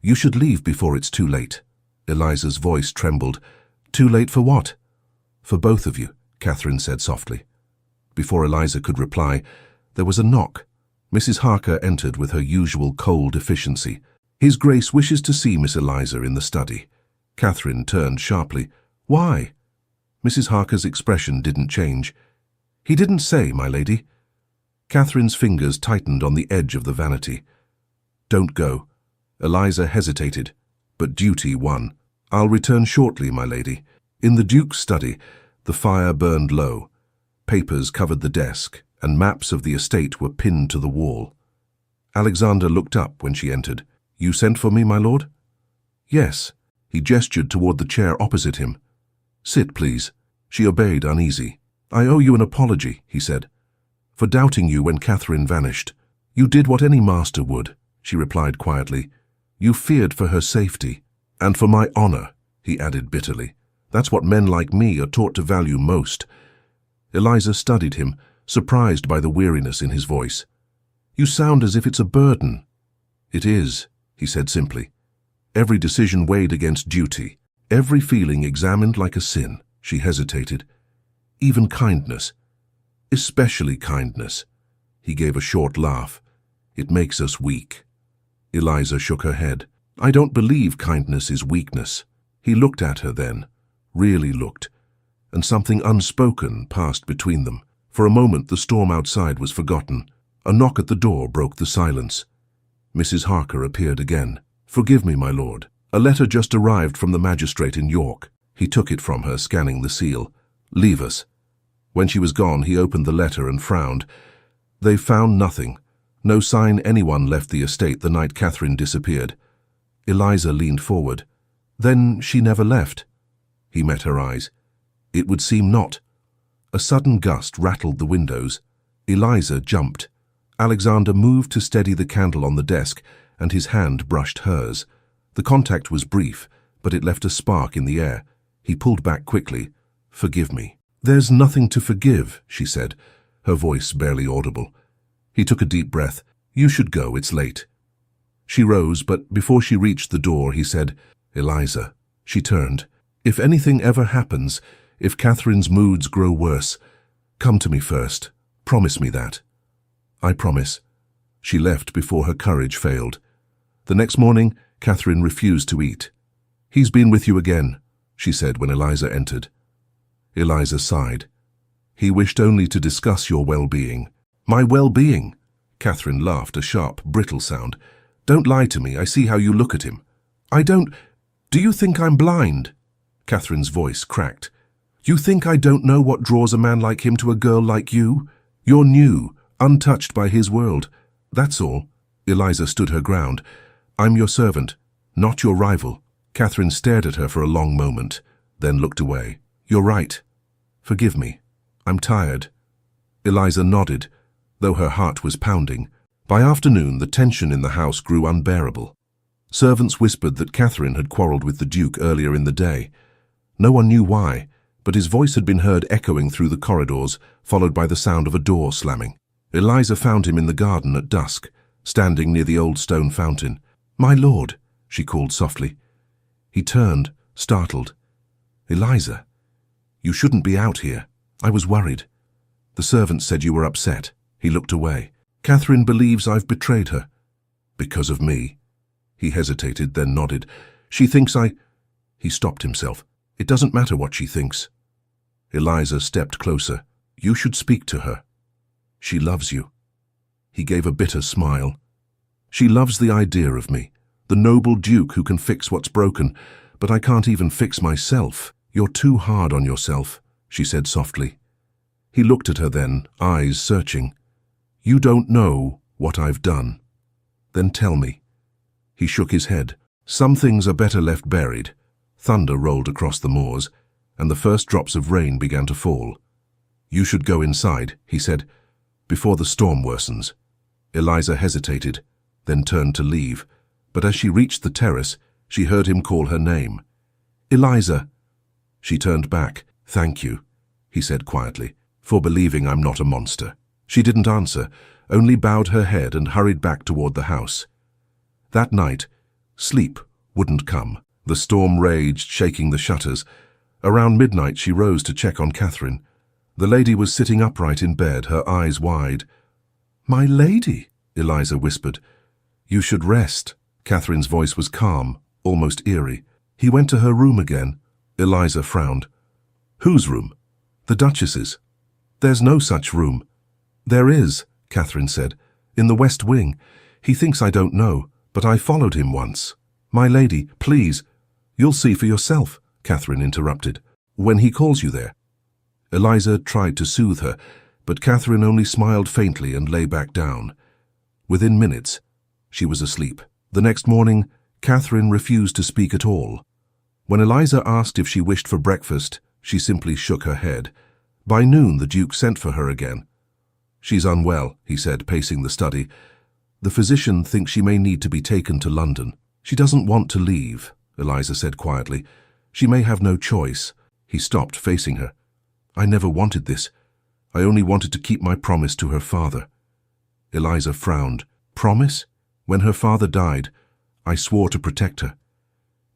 S1: You should leave before it's too late. Eliza's voice trembled. Too late for what? For both of you, Catherine said softly. Before Eliza could reply, there was a knock. Mrs. Harker entered with her usual cold efficiency. His Grace wishes to see Miss Eliza in the study. Catherine turned sharply. Why? Mrs. Harker's expression didn't change. He didn't say, my lady. Catherine's fingers tightened on the edge of the vanity. Don't go. Eliza hesitated, but duty won. I'll return shortly, my lady. In the Duke's study, the fire burned low. Papers covered the desk, and maps of the estate were pinned to the wall. Alexander looked up when she entered. You sent for me, my lord? Yes. He gestured toward the chair opposite him. Sit, please. She obeyed, uneasy. I owe you an apology, he said, for doubting you when Catherine vanished. You did what any master would, she replied quietly. You feared for her safety, and for my honor, he added bitterly. That's what men like me are taught to value most. Eliza studied him, surprised by the weariness in his voice. You sound as if it's a burden. It is, he said simply. Every decision weighed against duty, every feeling examined like a sin. She hesitated. Even kindness. Especially kindness. He gave a short laugh. It makes us weak. Eliza shook her head. I don't believe kindness is weakness. He looked at her then, really looked, and something unspoken passed between them. For a moment the storm outside was forgotten. A knock at the door broke the silence. Mrs. Harker appeared again. Forgive me, my lord. A letter just arrived from the magistrate in York. He took it from her, scanning the seal. Leave us. When she was gone, he opened the letter and frowned. They've found nothing. No sign anyone left the estate the night Catherine disappeared. Eliza leaned forward. Then she never left. He met her eyes. It would seem not. A sudden gust rattled the windows. Eliza jumped. Alexander moved to steady the candle on the desk, and his hand brushed hers. The contact was brief, but it left a spark in the air. He pulled back quickly. "Forgive me." "There's nothing to forgive," she said, her voice barely audible. He took a deep breath. "You should go, it's late." She rose, but before she reached the door, he said, "Eliza." She turned. "If anything ever happens, if Catherine's moods grow worse, come to me first. Promise me that." "I promise." She left before her courage failed. The next morning, Catherine refused to eat. "He's been with you again," she said when Eliza entered. Eliza sighed. "He wished only to discuss your well-being." "My well-being?" Catherine laughed, a sharp, brittle sound. "Don't lie to me. I see how you look at him." "I don't... Do you think I'm blind?" Catherine's voice cracked. "You think I don't know what draws a man like him to a girl like you? You're new, untouched by his world. That's all." Eliza stood her ground. "I'm your servant, not your rival." Catherine stared at her for a long moment, then looked away. "You're right. Forgive me. I'm tired." Eliza nodded, though her heart was pounding. By afternoon, the tension in the house grew unbearable. Servants whispered that Catherine had quarreled with the Duke earlier in the day. No one knew why, but his voice had been heard echoing through the corridors, followed by the sound of a door slamming. Eliza found him in the garden at dusk, standing near the old stone fountain. "My lord," she called softly. He turned, startled. "Eliza, you shouldn't be out here. I was worried. The servant said you were upset." He looked away. "Catherine believes I've betrayed her." "Because of me?" He hesitated, then nodded. "She thinks I—" He stopped himself. "It doesn't matter what she thinks." Eliza stepped closer. "You should speak to her. She loves you." He gave a bitter smile. "She loves the idea of me, the noble Duke who can fix what's broken, but I can't even fix myself." "You're too hard on yourself," she said softly. He looked at her then, eyes searching. "You don't know what I've done." "Then tell me." He shook his head. "Some things are better left buried." Thunder rolled across the moors, and the first drops of rain began to fall. "You should go inside," he said, "before the storm worsens." Eliza hesitated, then turned to leave, but as she reached the terrace, she heard him call her name. "Eliza." She turned back. "Thank you," he said quietly, "for believing I'm not a monster." She didn't answer, only bowed her head and hurried back toward the house. That night, sleep wouldn't come. The storm raged, shaking the shutters. Around midnight, she rose to check on Catherine. The lady was sitting upright in bed, her eyes wide. "My lady," Eliza whispered. "You should rest." Catherine's voice was calm, almost eerie. He went to her room again. Eliza frowned. "Whose room?" "The Duchess's." "There's no such room." "There is," Catherine said, "in the West Wing. He thinks I don't know, but I followed him once." "My lady, please." "You'll see for yourself," Catherine interrupted, "when he calls you there." Eliza tried to soothe her, but Catherine only smiled faintly and lay back down. Within minutes, she was asleep. The next morning, Catherine refused to speak at all. When Eliza asked if she wished for breakfast, she simply shook her head. By noon, the Duke sent for her again. "She's unwell," he said, pacing the study. "The physician thinks she may need to be taken to London." "She doesn't want to leave," Eliza said quietly. "She may have no choice." He stopped, facing her. "I never wanted this. I only wanted to keep my promise to her father." Eliza frowned. "Promise? When her father died, I swore to protect her.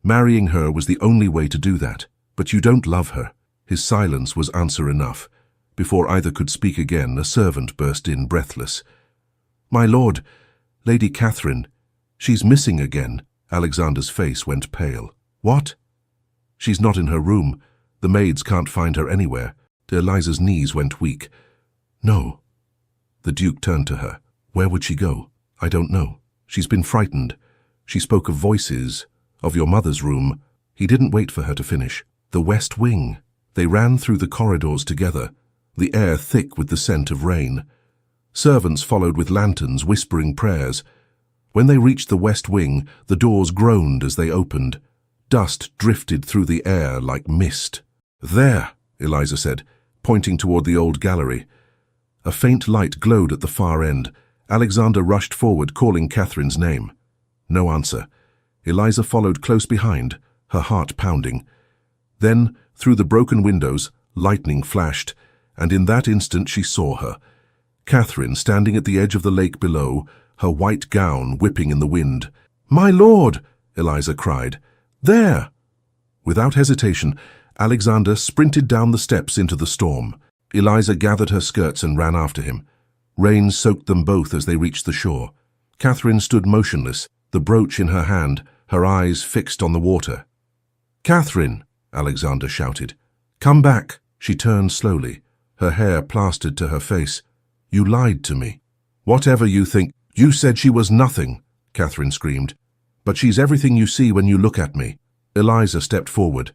S1: Marrying her was the only way to do that. But you don't love her." His silence was answer enough. Before either could speak again, a servant burst in, breathless. "My lord, Lady Catherine, she's missing again." Alexander's face went pale. "What?" "She's not in her room. The maids can't find her anywhere." Eliza's knees went weak. "No." The Duke turned to her. "Where would she go?" "I don't know. She's been frightened. She spoke of voices, of your mother's room." He didn't wait for her to finish. "The West Wing." They ran through the corridors together, the air thick with the scent of rain. Servants followed with lanterns, whispering prayers. When they reached the west wing, the doors groaned as they opened. Dust drifted through the air like mist. "There," Eliza said, pointing toward the old gallery. A faint light glowed at the far end. Alexander rushed forward, calling Catherine's name. No answer. Eliza followed close behind, her heart pounding. Then, through the broken windows, lightning flashed, and in that instant she saw her. Catherine standing at the edge of the lake below, her white gown whipping in the wind. "My lord!" Eliza cried. "There!" Without hesitation, Alexander sprinted down the steps into the storm. Eliza gathered her skirts and ran after him. Rain soaked them both as they reached the shore. Catherine stood motionless, the brooch in her hand, her eyes fixed on the water. "Catherine!" Alexander shouted. "Come back!" She turned slowly, her hair plastered to her face. "You lied to me." "Whatever you think." "You said she was nothing," Catherine screamed. "But she's everything you see when you look at me." Eliza stepped forward.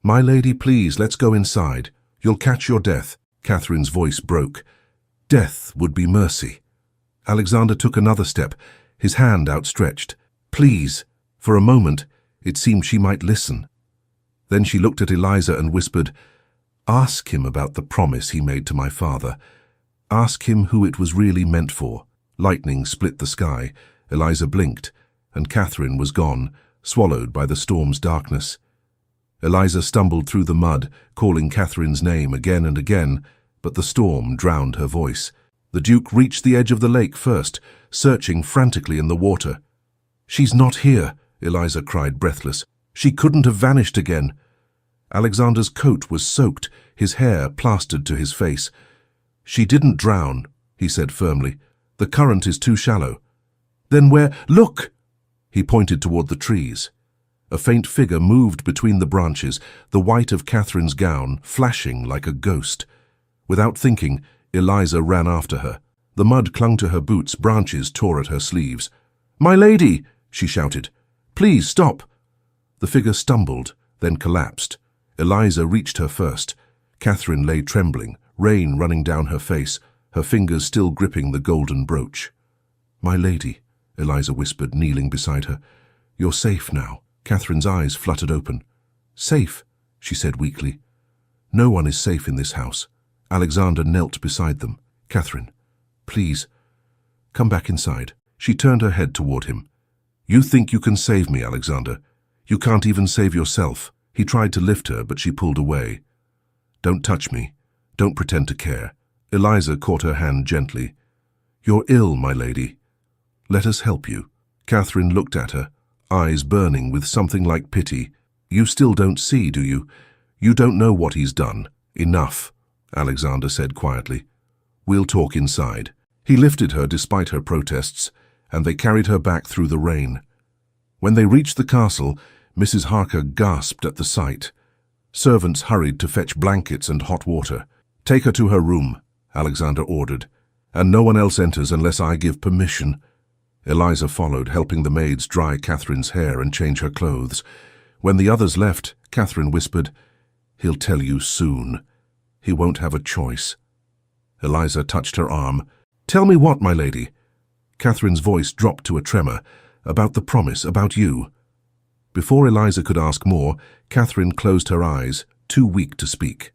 S1: "My lady, please, let's go inside. You'll catch your death." Catherine's voice broke. Death would be mercy. Alexander took another step, his hand outstretched. "Please." For a moment, it seemed she might listen. Then she looked at Eliza and whispered, "Ask him about the promise he made to my father. Ask him who it was really meant for." Lightning split the sky. Eliza blinked, and Catherine was gone, swallowed by the storm's darkness. Eliza stumbled through the mud, calling Catherine's name again and again, but the storm drowned her voice. The Duke reached the edge of the lake first, searching frantically in the water. "She's not here," Eliza cried, breathless. "She couldn't have vanished again." Alexander's coat was soaked, his hair plastered to his face. "She didn't drown," he said firmly. "The current is too shallow." "Then where— Look!" He pointed toward the trees. A faint figure moved between the branches, the white of Catherine's gown flashing like a ghost. Without thinking, Eliza ran after her. The mud clung to her boots, branches tore at her sleeves. "My lady!" she shouted. "Please stop!" The figure stumbled, then collapsed. Eliza reached her first. Catherine lay trembling, rain running down her face, her fingers still gripping the golden brooch. "My lady," Eliza whispered, kneeling beside her. "You're safe now." Catherine's eyes fluttered open. "Safe," she said weakly. "No one is safe in this house." Alexander knelt beside them. "Catherine, please, come back inside." She turned her head toward him. "You think you can save me, Alexander. You can't even save yourself." He tried to lift her, but she pulled away. "Don't touch me. Don't pretend to care." Eliza caught her hand gently. "You're ill, my lady. Let us help you." Catherine looked at her, eyes burning with something like pity. "You still don't see, do you? You don't know what he's done." "Enough," Alexander said quietly. "We'll talk inside." He lifted her despite her protests, and they carried her back through the rain. When they reached the castle, Mrs. Harker gasped at the sight. Servants hurried to fetch blankets and hot water. "Take her to her room," Alexander ordered, "and no one else enters unless I give permission." Eliza followed, helping the maids dry Catherine's hair and change her clothes. When the others left, Catherine whispered, "He'll tell you soon. He won't have a choice." Eliza touched her arm. "Tell me what, my lady?" Catherine's voice dropped to a tremor. "About the promise, about you." Before Eliza could ask more, Catherine closed her eyes, too weak to speak.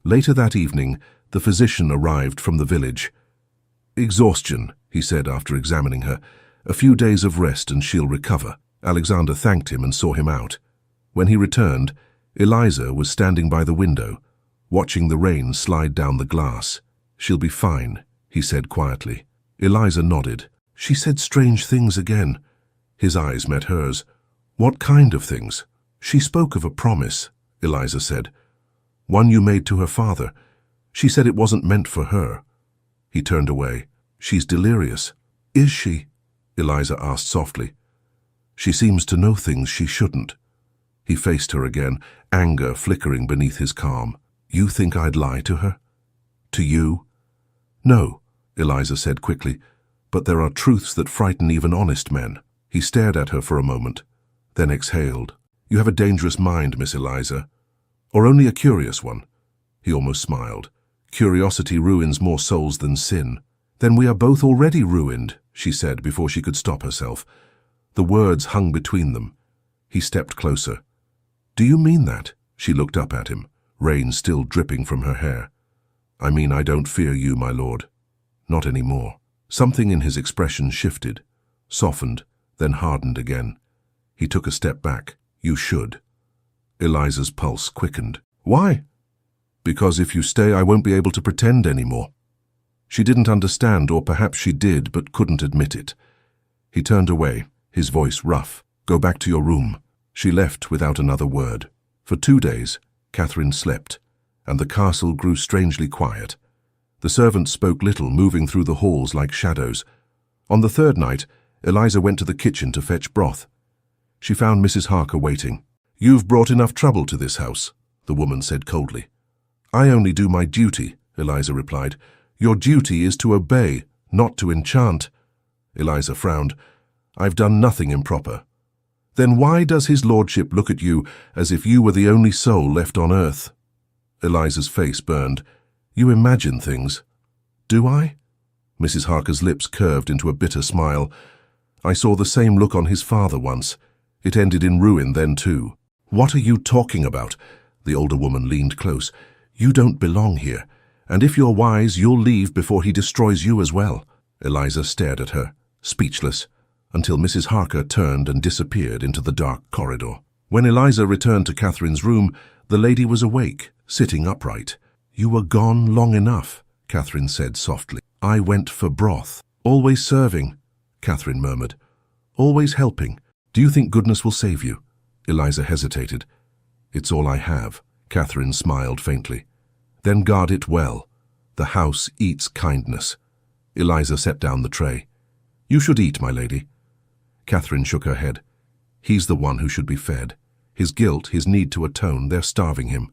S1: Later that evening, the physician arrived from the village. "Exhaustion," he said after examining her. "A few days of rest and she'll recover." Alexander thanked him and saw him out. When he returned, Eliza was standing by the window, watching the rain slide down the glass. "She'll be fine," he said quietly. Eliza nodded. "She said strange things again." His eyes met hers. "What kind of things?" "She spoke of a promise," Eliza said. "One you made to her father. She said it wasn't meant for her." He turned away. "She's delirious." "Is she?" Eliza asked softly. "She seems to know things she shouldn't." He faced her again, anger flickering beneath his calm. "You think I'd lie to her? To you?" "No," Eliza said quickly, "but there are truths that frighten even honest men." He stared at her for a moment, then exhaled. "You have a dangerous mind, Miss Eliza. Or only a curious one." He almost smiled. "Curiosity ruins more souls than sin." Then we are both already ruined, she said before she could stop herself. The words hung between them. He stepped closer. Do you mean that? She looked up at him, rain still dripping from her hair. I mean, I don't fear you, my lord. Not anymore. Something in his expression shifted, softened, then hardened again. He took a step back. You should. Eliza's pulse quickened. Why? Because if you stay, I won't be able to pretend anymore. She didn't understand, or perhaps she did, but couldn't admit it. He turned away, his voice rough. Go back to your room. She left without another word. For 2 days, Catherine slept, and the castle grew strangely quiet. The servants spoke little, moving through the halls like shadows. On the 3rd night, Eliza went to the kitchen to fetch broth. She found Mrs. Harker waiting. You've brought enough trouble to this house, the woman said coldly. I only do my duty, Eliza replied. Your duty is to obey, not to enchant. Eliza frowned. I've done nothing improper. Then why does his lordship look at you as if you were the only soul left on earth? Eliza's face burned. You imagine things. Do I? Mrs. Harker's lips curved into a bitter smile. I saw the same look on his father once. It ended in ruin then too. What are you talking about? The older woman leaned close. You don't belong here, and if you're wise, you'll leave before he destroys you as well. Eliza stared at her, speechless, until Mrs. Harker turned and disappeared into the dark corridor. When Eliza returned to Catherine's room, the lady was awake, sitting upright. You were gone long enough, Catherine said softly. I went for broth. Always serving, Catherine murmured. Always helping. Do you think goodness will save you? Eliza hesitated. It's all I have, Catherine smiled faintly. Then guard it well. The house eats kindness. Eliza set down the tray. You should eat, my lady. Catherine shook her head. He's the one who should be fed. His guilt, his need to atone, they're starving him.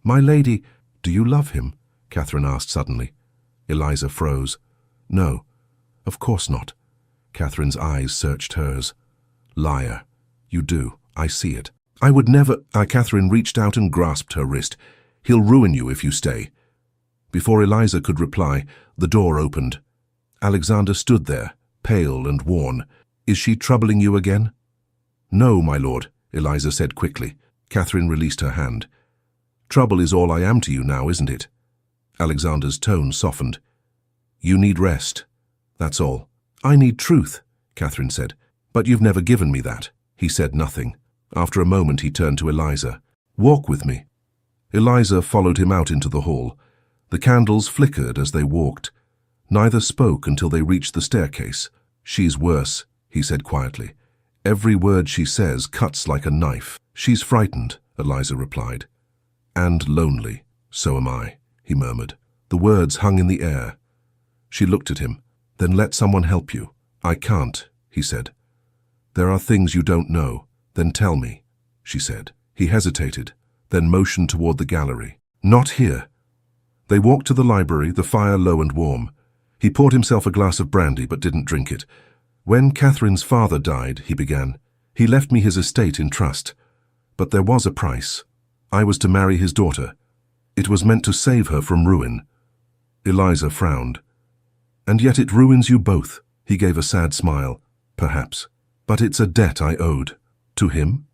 S1: My lady, do you love him? Catherine asked suddenly. Eliza froze. No, of course not. Catherine's eyes searched hers. Liar. You do. I see it. I would never... Catherine reached out and grasped her wrist. He'll ruin you if you stay. Before Eliza could reply, the door opened. Alexander stood there, pale and worn. Is she troubling you again? No, my lord, Eliza said quickly. Catherine released her hand. Trouble is all I am to you now, isn't it? Alexander's tone softened. You need rest. That's all. I need truth, Catherine said. But you've never given me that. He said nothing. After a moment he turned to Eliza. Walk with me. Eliza followed him out into the hall. The candles flickered as they walked. Neither spoke until they reached the staircase. She's worse, he said quietly. Every word she says cuts like a knife. She's frightened, Eliza replied. And lonely. So am I, he murmured. The words hung in the air. She looked at him. Then let someone help you. I can't, he said. There are things you don't know. Then tell me, she said. He hesitated, then motioned toward the gallery. Not here. They walked to the library, the fire low and warm. He poured himself a glass of brandy but didn't drink it. When Catherine's father died, he began, he left me his estate in trust. But there was a price. I was to marry his daughter. It was meant to save her from ruin. Eliza frowned. And yet it ruins you both. He gave a sad smile. Perhaps. But it's a debt I owed. To him?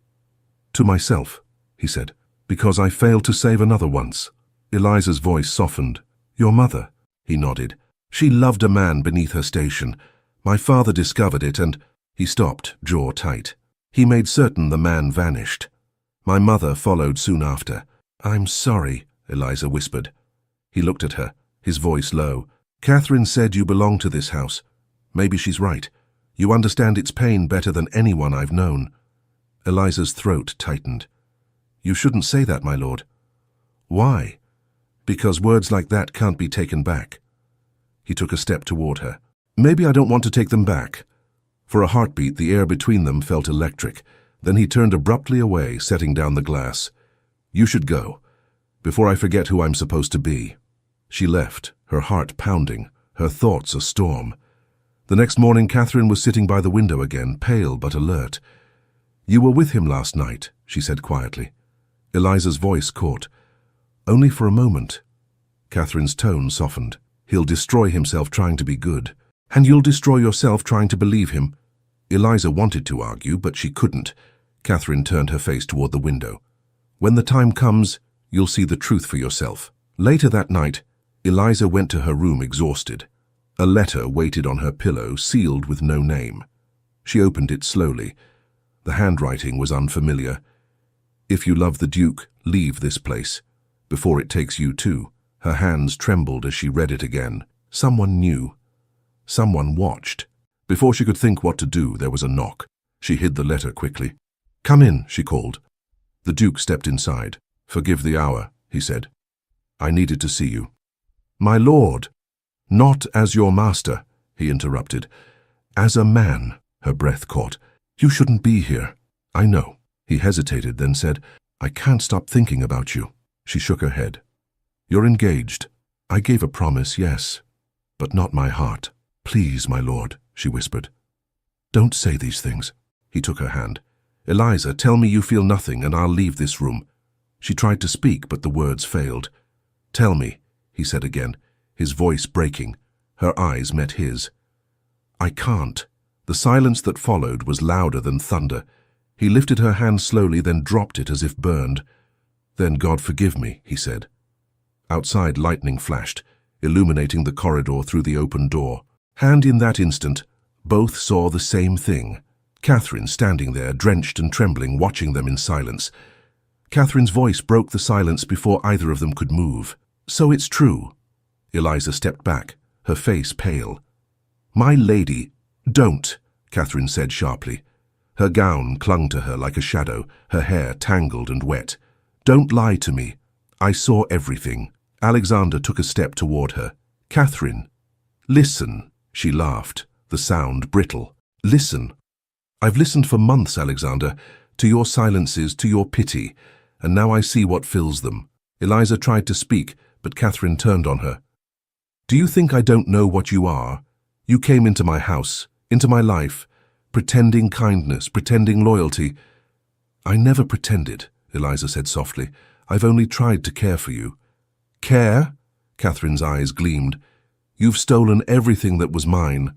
S1: To myself, he said, because I failed to save another once. Eliza's voice softened. Your mother? He nodded. She loved a man beneath her station. My father discovered it and... He stopped, jaw tight. He made certain the man vanished. My mother followed soon after. I'm sorry, Eliza whispered. He looked at her, his voice low. Catherine said you belong to this house. Maybe she's right. You understand its pain better than anyone I've known. Eliza's throat tightened. You shouldn't say that, my lord. Why? Because words like that can't be taken back. He took a step toward her. Maybe I don't want to take them back. For a heartbeat, the air between them felt electric. Then he turned abruptly away, setting down the glass. You should go, before I forget who I'm supposed to be. She left, her heart pounding, her thoughts a storm. The next morning, Catherine was sitting by the window again, pale but alert. You were with him last night, she said quietly. Eliza's voice caught. Only for a moment. Catherine's tone softened. He'll destroy himself trying to be good. And you'll destroy yourself trying to believe him. Eliza wanted to argue, but she couldn't. Catherine turned her face toward the window. When the time comes, you'll see the truth for yourself. Later that night, Eliza went to her room exhausted. A letter waited on her pillow, sealed with no name. She opened it slowly. The handwriting was unfamiliar. If you love the Duke, leave this place, before it takes you too. Her hands trembled as she read it again. Someone knew. Someone watched. Before she could think what to do, there was a knock. She hid the letter quickly. "Come in," she called. The Duke stepped inside. "Forgive the hour," he said. "I needed to see you." "My lord." "Not as your master," he interrupted. "As a man," her breath caught. "You shouldn't be here." "I know." He hesitated, then said, "I can't stop thinking about you." She shook her head. "You're engaged." "I gave a promise, yes, but not my heart." "Please, my lord," she whispered. "Don't say these things." He took her hand. "Eliza, tell me you feel nothing and I'll leave this room." She tried to speak, but the words failed. "Tell me," he said again, his voice breaking. Her eyes met his. "I can't." The silence that followed was louder than thunder. He lifted her hand slowly, then dropped it as if burned. "Then God forgive me," he said. Outside, lightning flashed, illuminating the corridor through the open door. And in that instant, both saw the same thing. Catherine standing there, drenched and trembling, watching them in silence. Catherine's voice broke the silence before either of them could move. "So it's true." Eliza stepped back, her face pale. "My lady, don't," Catherine said sharply. Her gown clung to her like a shadow, her hair tangled and wet. "Don't lie to me. I saw everything." Alexander took a step toward her. "Catherine, listen." She laughed, the sound brittle. "Listen. I've listened for months, Alexander, to your silences, to your pity, and now I see what fills them." Eliza tried to speak, but Catherine turned on her. "Do you think I don't know what you are? You came into my house, into my life, pretending kindness, pretending loyalty." "I never pretended," Eliza said softly. "I've only tried to care for you." "Care?" Catherine's eyes gleamed. "You've stolen everything that was mine."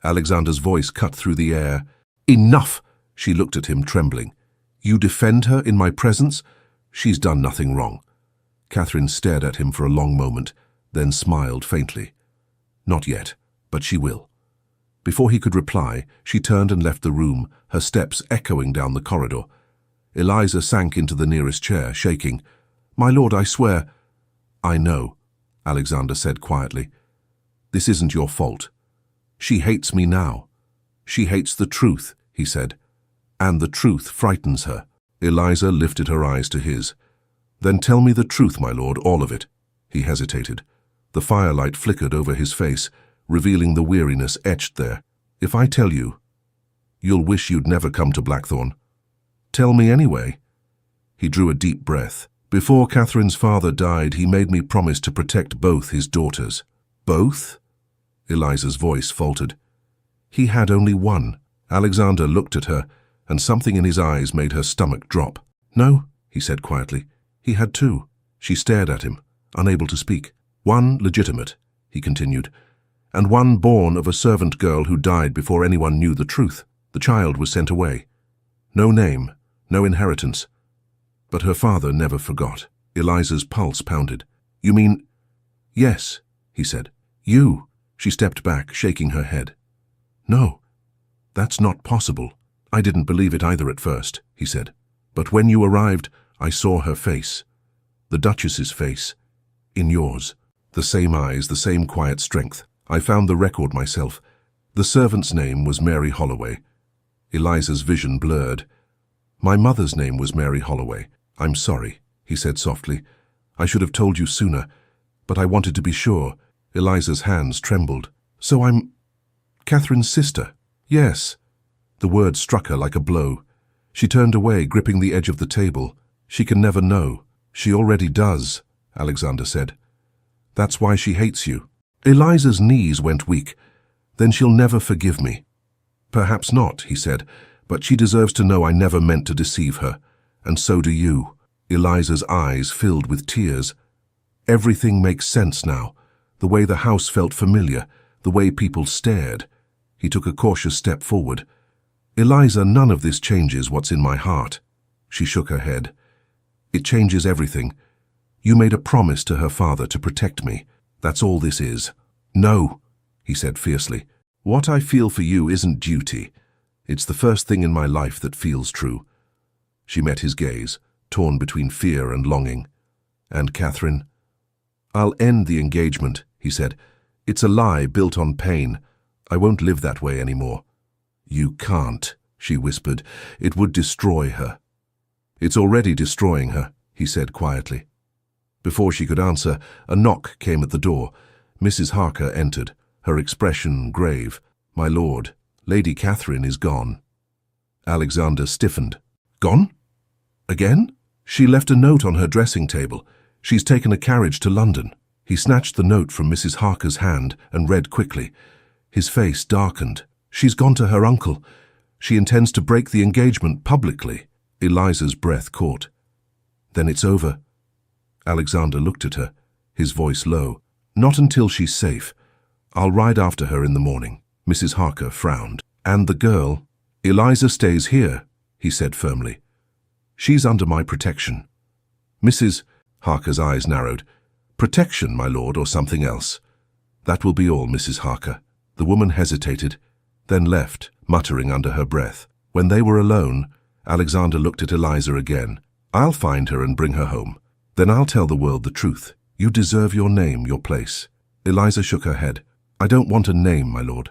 S1: Alexander's voice cut through the air. "Enough!" She looked at him, trembling. "You defend her in my presence? She's done nothing wrong." Catherine stared at him for a long moment, then smiled faintly. "Not yet, but she will." Before he could reply, she turned and left the room, her steps echoing down the corridor. Eliza sank into the nearest chair, shaking. "My lord, I swear—" "I know," Alexander said quietly. "This isn't your fault. She hates me now. She hates the truth," he said. "And the truth frightens her." Eliza lifted her eyes to his. "Then tell me the truth, my lord, all of it." He hesitated. The firelight flickered over his face, revealing the weariness etched there. "If I tell you, you'll wish you'd never come to Blackthorn." "Tell me anyway." He drew a deep breath. "Before Catherine's father died, he made me promise to protect both his daughters." "Both?" Eliza's voice faltered. "He had only one." Alexander looked at her, and something in his eyes made her stomach drop. "No," he said quietly. "He had two." She stared at him, unable to speak. "One legitimate," he continued, "and one born of a servant girl who died before anyone knew the truth. The child was sent away. No name, no inheritance. But her father never forgot." Eliza's pulse pounded. "You mean—" "Yes," he said. "You." She stepped back, shaking her head. "No, that's not possible." "I didn't believe it either at first," he said. "But when you arrived, I saw her face. The Duchess's face. In yours. The same eyes, the same quiet strength. I found the record myself. The servant's name was Mary Holloway." Eliza's vision blurred. "My mother's name was Mary Holloway. I'm sorry," he said softly. "I should have told you sooner, but I wanted to be sure." Eliza's hands trembled. "So I'm Catherine's sister?" "Yes." The word struck her like a blow. She turned away, gripping the edge of the table. "She can never know." "She already does," Alexander said. "That's why she hates you." Eliza's knees went weak. "Then she'll never forgive me." "Perhaps not," he said, "but she deserves to know I never meant to deceive her. And so do you." Eliza's eyes filled with tears. "Everything makes sense now. the way the house felt familiar, the way people stared. He took a cautious step forward. "Eliza, none of this changes what's in my heart." She shook her head. "It changes everything. You made a promise to her father to protect me. That's all this is." "No," he said fiercely. "What I feel for you isn't duty. It's the first thing in my life that feels true." She met his gaze, torn between fear and longing. "And Catherine?" "I'll end the engagement," he said. "It's a lie built on pain. I won't live that way anymore." "You can't," she whispered. "It would destroy her." "It's already destroying her," he said quietly. Before she could answer, a knock came at the door. Mrs. Harker entered, her expression grave. "My lord, Lady Catherine is gone." Alexander stiffened. "Gone? Again?" "She left a note on her dressing table. She's taken a carriage to London." He snatched the note from Mrs. Harker's hand and read quickly. His face darkened. "She's gone to her uncle. She intends to break the engagement publicly." Eliza's breath caught. "Then it's over." Alexander looked at her, his voice low. "Not until she's safe. I'll ride after her in the morning." Mrs. Harker frowned. "And the girl?" "Eliza stays here," he said firmly. "She's under my protection." Mrs. Harker's eyes narrowed. "Protection, my lord, or something else?" "That will be all, Mrs. Harker." The woman hesitated, then left, muttering under her breath. When they were alone, Alexander looked at Eliza again. "I'll find her and bring her home. Then I'll tell the world the truth. You deserve your name, your place." Eliza shook her head. "I don't want a name, my lord.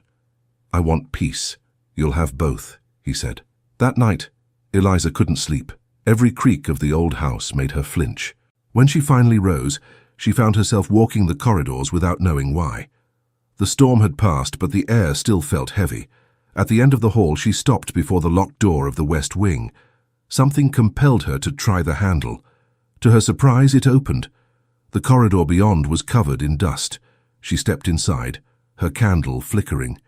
S1: I want peace." "You'll have both," he said. That night, Eliza couldn't sleep. Every creak of the old house made her flinch. When she finally rose, she found herself walking the corridors without knowing why. The storm had passed, but the air still felt heavy. At the end of the hall, she stopped before the locked door of the west wing. Something compelled her to try the handle. To her surprise, it opened. The corridor beyond was covered in dust. She stepped inside, her candle flickering.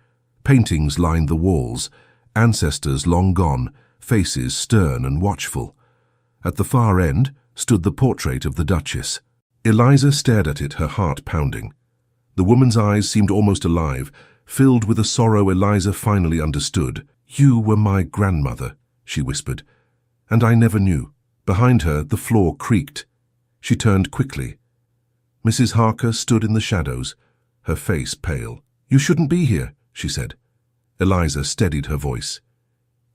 S1: Paintings lined the walls, ancestors long gone, faces stern and watchful. At the far end stood the portrait of the Duchess. Eliza stared at it, her heart pounding. The woman's eyes seemed almost alive, filled with a sorrow Eliza finally understood. "You were my grandmother," she whispered, "and I never knew." Behind her, the floor creaked. She turned quickly. Mrs. Harker stood in the shadows, her face pale. "You shouldn't be here," she said. Eliza steadied her voice.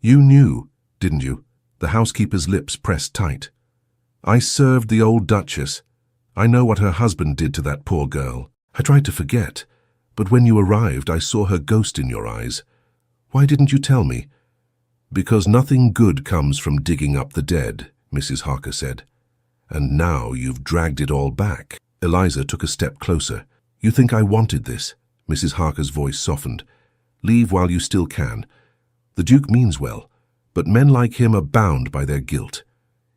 S1: "You knew, didn't you?" The housekeeper's lips pressed tight. "I served the old Duchess. I know what her husband did to that poor girl. I tried to forget, but when you arrived, I saw her ghost in your eyes. Why didn't you tell me?" "Because nothing good comes from digging up the dead," Mrs. Harker said. "And now you've dragged it all back." Eliza took a step closer. "You think I wanted this?" Mrs. Harker's voice softened. "Leave while you still can. The Duke means well, but men like him are bound by their guilt.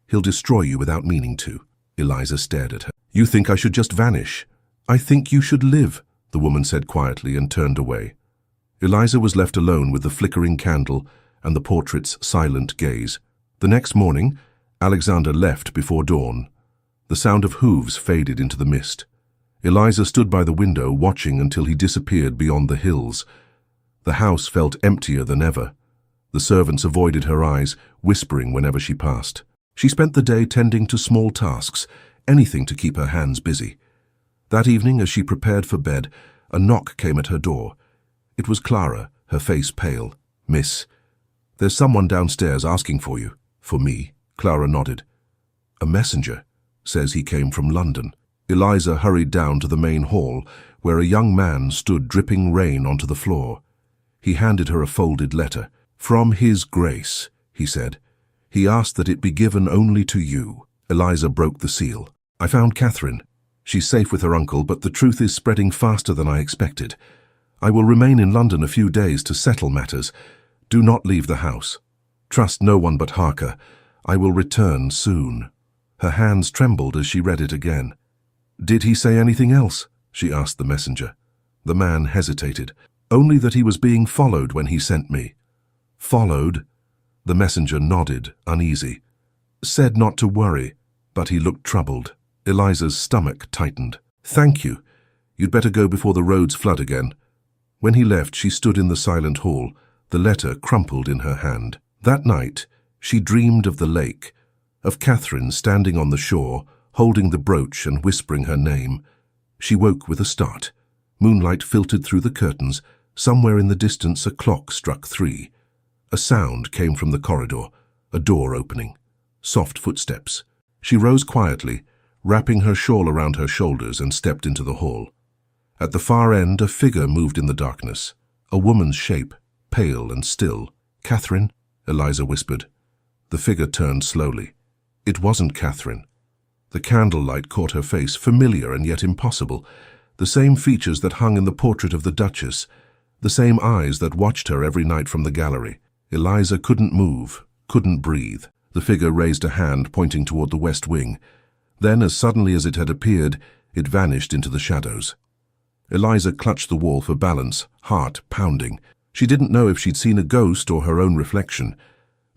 S1: He'll destroy you without meaning to." Eliza stared at her. "You think I should just vanish?" "I think you should live," the woman said quietly and turned away. Eliza was left alone with the flickering candle and the portrait's silent gaze. The next morning, Alexander left before dawn. The sound of hooves faded into the mist. Eliza stood by the window, watching until he disappeared beyond the hills. The house felt emptier than ever. The servants avoided her eyes, whispering whenever she passed. She spent the day tending to small tasks, anything to keep her hands busy. That evening, as she prepared for bed, a knock came at her door. It was Clara, her face pale. "Miss, there's someone downstairs asking for you." "For me?" Clara nodded. "A messenger. Says he came from London." Eliza hurried down to the main hall, where a young man stood dripping rain onto the floor. He handed her a folded letter. "From His Grace," he said. "He asked that it be given only to you." Eliza broke the seal. "I found Catherine. She's safe with her uncle, but the truth is spreading faster than I expected. I will remain in London a few days to settle matters. Do not leave the house. Trust no one but Harker. I will return soon." Her hands trembled as she read it again. "Did he say anything else?" she asked the messenger. The man hesitated. "Only that he was being followed when he sent me." "Followed?" The messenger nodded, uneasy. "Said not to worry, but he looked troubled." Eliza's stomach tightened. "Thank you. You'd better go before the roads flood again." When he left, she stood in the silent hall, the letter crumpled in her hand. That night, she dreamed of the lake, of Catherine standing on the shore, holding the brooch and whispering her name. She woke with a start. Moonlight filtered through the curtains. Somewhere in the distance, a clock struck 3. A sound came from the corridor, a door opening. Soft footsteps. She rose quietly, wrapping her shawl around her shoulders, and stepped into the hall. At the far end, a figure moved in the darkness. A woman's shape, pale and still. "Catherine?" Eliza whispered. The figure turned slowly. It wasn't Catherine. The candlelight caught her face, familiar and yet impossible. The same features that hung in the portrait of the Duchess. The same eyes that watched her every night from the gallery. Eliza couldn't move, couldn't breathe. The figure raised a hand, pointing toward the west wing. Then, as suddenly as it had appeared, it vanished into the shadows. Eliza clutched the wall for balance, heart pounding. She didn't know if she'd seen a ghost or her own reflection.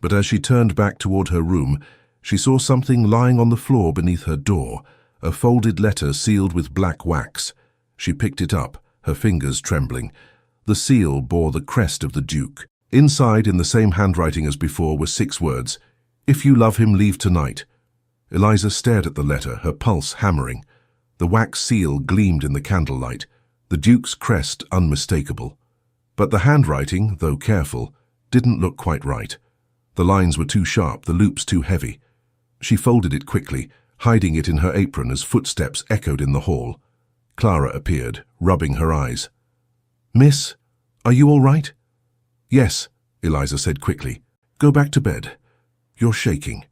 S1: But as she turned back toward her room, she saw something lying on the floor beneath her door, a folded letter sealed with black wax. She picked it up, her fingers trembling. The seal bore the crest of the Duke. Inside, in the same handwriting as before, were 6 words: "If you love him, leave tonight." Eliza stared at the letter, her pulse hammering. The wax seal gleamed in the candlelight, the Duke's crest unmistakable. But the handwriting, though careful, didn't look quite right. The lines were too sharp, the loops too heavy. She folded it quickly, hiding it in her apron as footsteps echoed in the hall. Clara appeared, rubbing her eyes. "Miss, are you all right?" "Yes," Eliza said quickly. "Go back to bed. You're shaking.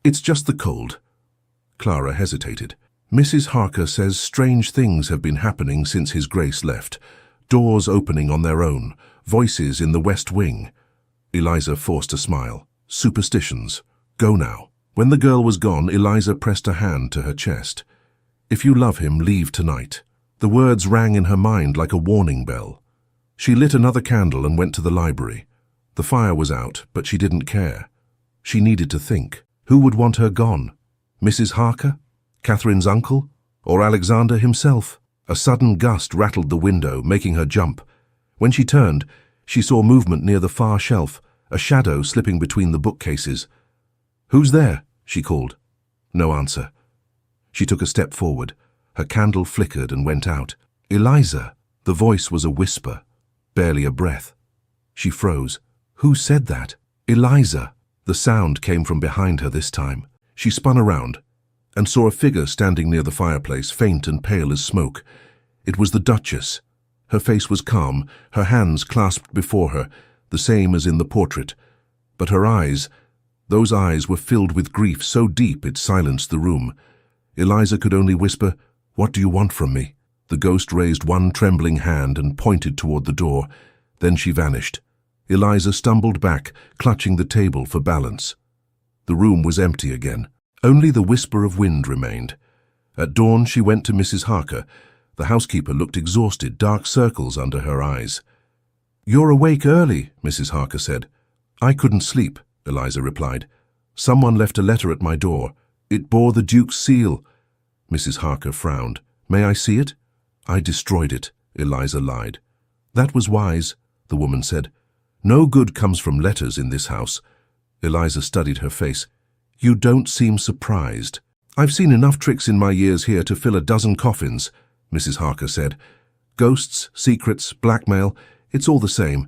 S1: It's just the cold." Clara hesitated. "Mrs. Harker says strange things have been happening since His Grace left. Doors opening on their own, voices in the west wing." Eliza forced a smile. "Superstitions. Go now." When the girl was gone, Eliza pressed a hand to her chest. "If you love him, leave tonight." The words rang in her mind like a warning bell. She lit another candle and went to the library. The fire was out, but she didn't care. She needed to think. Who would want her gone? Mrs. Harker? Catherine's uncle? Or Alexander himself? A sudden gust rattled the window, making her jump. When she turned, she saw movement near the far shelf, a shadow slipping between the bookcases. "Who's there?" she called. No answer. She took a step forward. Her candle flickered and went out. "Eliza!" The voice was a whisper, barely a breath. She froze. Who said that? "Eliza!" The sound came from behind her this time. She spun around and saw a figure standing near the fireplace, faint and pale as smoke. It was the Duchess. Her face was calm, her hands clasped before her, the same as in the portrait. But her eyes, those eyes were filled with grief so deep it silenced the room. Eliza could only whisper, "What do you want from me?" The ghost raised one trembling hand and pointed toward the door. Then she vanished. Eliza stumbled back, clutching the table for balance. The room was empty again. Only the whisper of wind remained. At dawn, she went to Mrs. Harker. The housekeeper looked exhausted, dark circles under her eyes. "You're awake early," Mrs. Harker said. "I couldn't sleep," Eliza replied. "Someone left a letter at my door. It bore the Duke's seal." Mrs. Harker frowned. "May I see it?" "I destroyed it," Eliza lied. "That was wise," the woman said. "No good comes from letters in this house." Eliza studied her face. "You don't seem surprised." "I've seen enough tricks in my years here to fill a dozen coffins," Mrs. Harker said. "Ghosts, secrets, blackmail, it's all the same.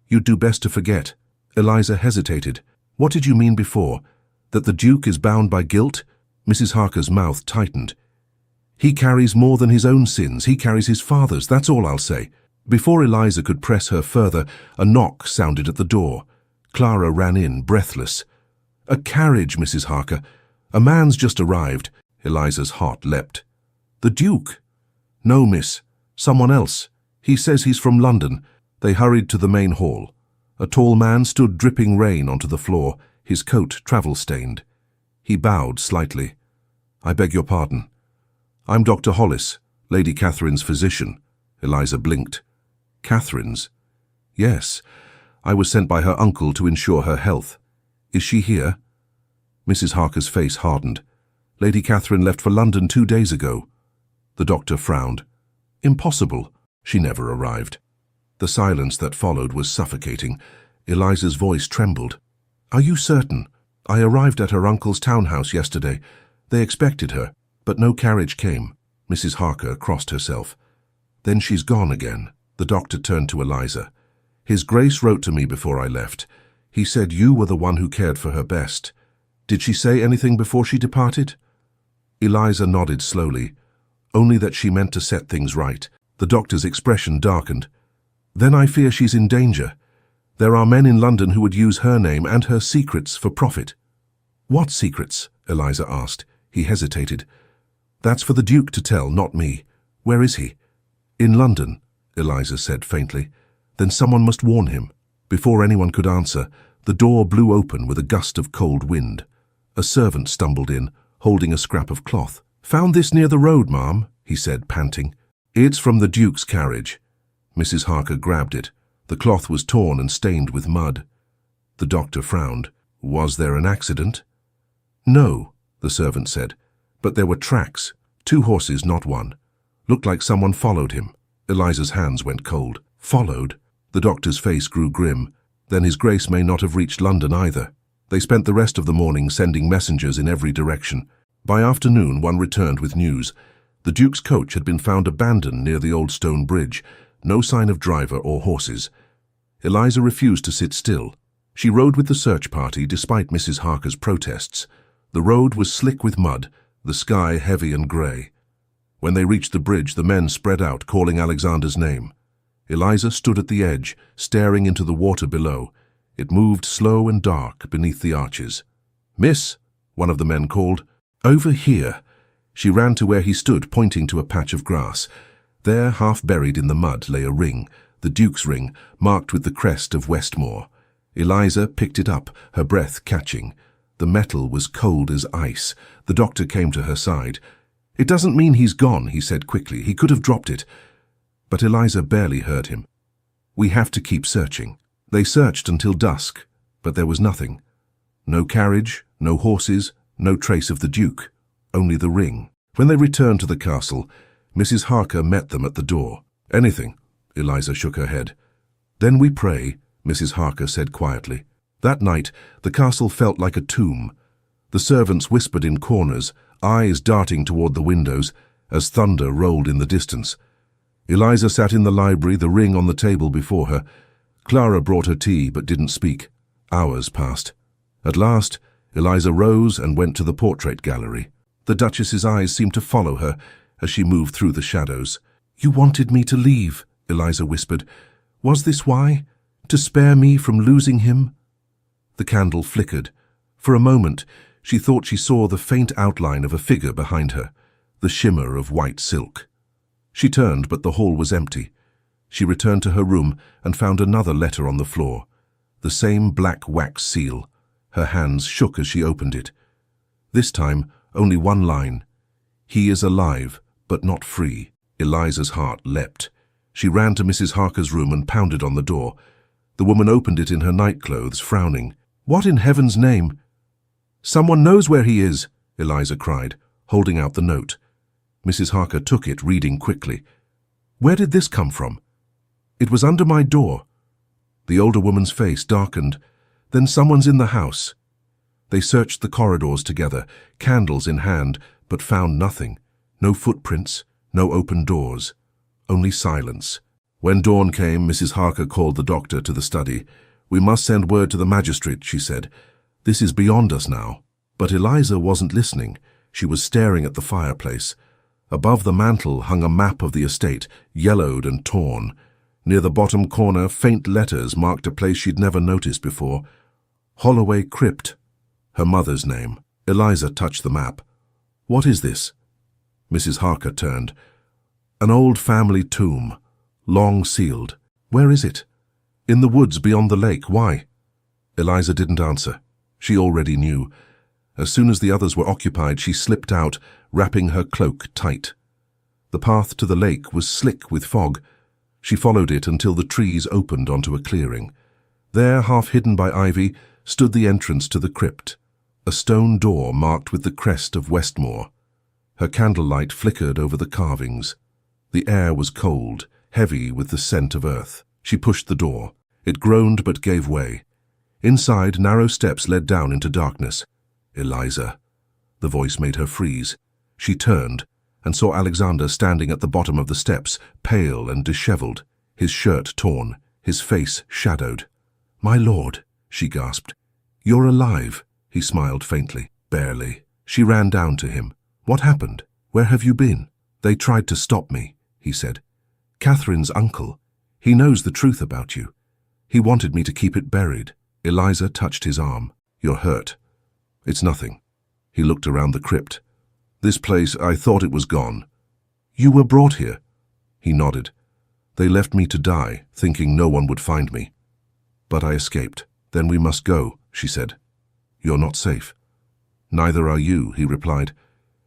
S1: You'd do best to forget." Eliza hesitated. "What did you mean before? That the Duke is bound by guilt?" Mrs. Harker's mouth tightened. "He carries more than his own sins. He carries his father's, that's all I'll say." Before Eliza could press her further, a knock sounded at the door. Clara ran in, breathless. "A carriage, Mrs. Harker. A man's just arrived." Eliza's heart leapt. "The Duke?" "No, miss. Someone else. He says he's from London." They hurried to the main hall. A tall man stood dripping rain onto the floor, his coat travel-stained. He bowed slightly. "I beg your pardon. I'm Dr. Hollis, Lady Catherine's physician." Eliza blinked. "Catherine's?" "Yes. I was sent by her uncle to ensure her health. Is she here?" Mrs. Harker's face hardened. "Lady Catherine left for London 2 days ago." The doctor frowned. Impossible. She never arrived. The silence that followed was suffocating. Eliza's voice trembled. Are you certain? I arrived at her uncle's townhouse yesterday. They expected her, but no carriage came. Mrs. Harker crossed herself. Then she's gone again. The doctor turned to Eliza. His Grace wrote to me before I left. He said you were the one who cared for her best. Did she say anything before she departed? Eliza nodded slowly, only that she meant to set things right. The doctor's expression darkened. Then I fear she's in danger. There are men in London who would use her name and her secrets for profit. What secrets? Eliza asked. He hesitated. That's for the Duke to tell, not me. Where is he? In London, Eliza said faintly. Then someone must warn him. Before anyone could answer, the door blew open with a gust of cold wind. A servant stumbled in, holding a scrap of cloth. Found this near the road, ma'am, he said, panting. It's from the Duke's carriage. Mrs. Harker grabbed it. The cloth was torn and stained with mud. The doctor frowned. Was there an accident? No, the servant said, but there were tracks. 2 horses, not one. Looked like someone followed him. Eliza's hands went cold. Followed? The doctor's face grew grim. Then His Grace may not have reached London either. They spent the rest of the morning sending messengers in every direction. By afternoon, one returned with news. The Duke's coach had been found abandoned near the old stone bridge. No sign of driver or horses. Eliza refused to sit still. She rode with the search party despite Mrs. Harker's protests. The road was slick with mud, the sky heavy and grey. When they reached the bridge, the men spread out, calling Alexander's name. Eliza stood at the edge, staring into the water below. It moved slow and dark beneath the arches. Miss, one of the men called. Over here. She ran to where he stood, pointing to a patch of grass. There, half buried in the mud, lay a ring, the Duke's ring, marked with the crest of Westmore. Eliza picked it up, her breath catching. The metal was cold as ice. The doctor came to her side. It doesn't mean he's gone, he said quickly. He could have dropped it. But Eliza barely heard him. We have to keep searching. They searched until dusk, but there was nothing. No carriage, no horses, no trace of the Duke, only the ring. When they returned to the castle, Mrs. Harker met them at the door. Anything, Eliza shook her head. Then we pray, Mrs. Harker said quietly. That night, the castle felt like a tomb. The servants whispered in corners, eyes darting toward the windows, as thunder rolled in the distance. Eliza sat in the library, the ring on the table before her. Clara brought her tea, but didn't speak. Hours passed. At last, Eliza rose and went to the portrait gallery. The Duchess's eyes seemed to follow her as she moved through the shadows. You wanted me to leave, Eliza whispered. Was this why? To spare me from losing him? The candle flickered. For a moment, she thought she saw the faint outline of a figure behind her, the shimmer of white silk. She turned, but the hall was empty. She returned to her room and found another letter on the floor, the same black wax seal. Her hands shook as she opened it. This time, only one line. He is alive, but not free. Eliza's heart leapt. She ran to Mrs. Harker's room and pounded on the door. The woman opened it in her nightclothes, frowning. What in heaven's name? Someone knows where he is, Eliza cried, holding out the note. Mrs. Harker took it, reading quickly. Where did this come from? It was under my door. The older woman's face darkened. Then someone's in the house. They searched the corridors together, candles in hand, but found nothing. No footprints, no open doors. Only silence. When dawn came, Mrs. Harker called the doctor to the study. We must send word to the magistrate, she said. This is beyond us now. But Eliza wasn't listening. She was staring at the fireplace. Above the mantel hung a map of the estate, yellowed and torn. Near the bottom corner, faint letters marked a place she'd never noticed before. Holloway Crypt. Her mother's name. Eliza touched the map. What is this? Mrs. Harker turned. An old family tomb, long sealed. Where is it? In the woods beyond the lake. Why? Eliza didn't answer. She already knew. As soon as the others were occupied, she slipped out, wrapping her cloak tight. The path to the lake was slick with fog. She followed it until the trees opened onto a clearing. There, half hidden by ivy, stood the entrance to the crypt, a stone door marked with the crest of Westmore. Her candlelight flickered over the carvings. The air was cold, heavy with the scent of earth. She pushed the door. It groaned but gave way. Inside, narrow steps led down into darkness. Eliza. The voice made her freeze. She turned and saw Alexander standing at the bottom of the steps, pale and disheveled, his shirt torn, his face shadowed. "My lord," she gasped. "You're alive," he smiled faintly. "Barely." She ran down to him. "What happened? Where have you been?" "They tried to stop me," he said. "Catherine's uncle. He knows the truth about you. He wanted me to keep it buried." Eliza touched his arm. "You're hurt." "It's nothing." He looked around the crypt. "This place, I thought it was gone." "You were brought here?" He nodded. "They left me to die, thinking no one would find me. But I escaped." "Then we must go," she said. "You're not safe." "Neither are you," he replied.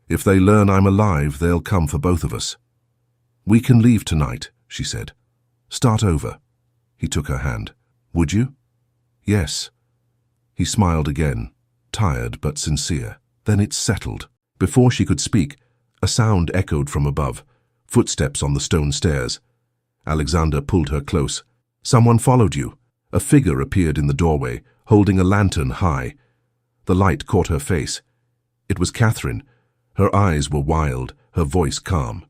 S1: "If they learn I'm alive, they'll come for both of us." "We can leave tonight," she said. "Start over." He took her hand. "Would you?" "Yes." He smiled again, tired but sincere. Then it settled. Before she could speak, a sound echoed from above, footsteps on the stone stairs. Alexander pulled her close. "Someone followed you." A figure appeared in the doorway, holding a lantern high. The light caught her face. It was Catherine. Her eyes were wild, her voice calm.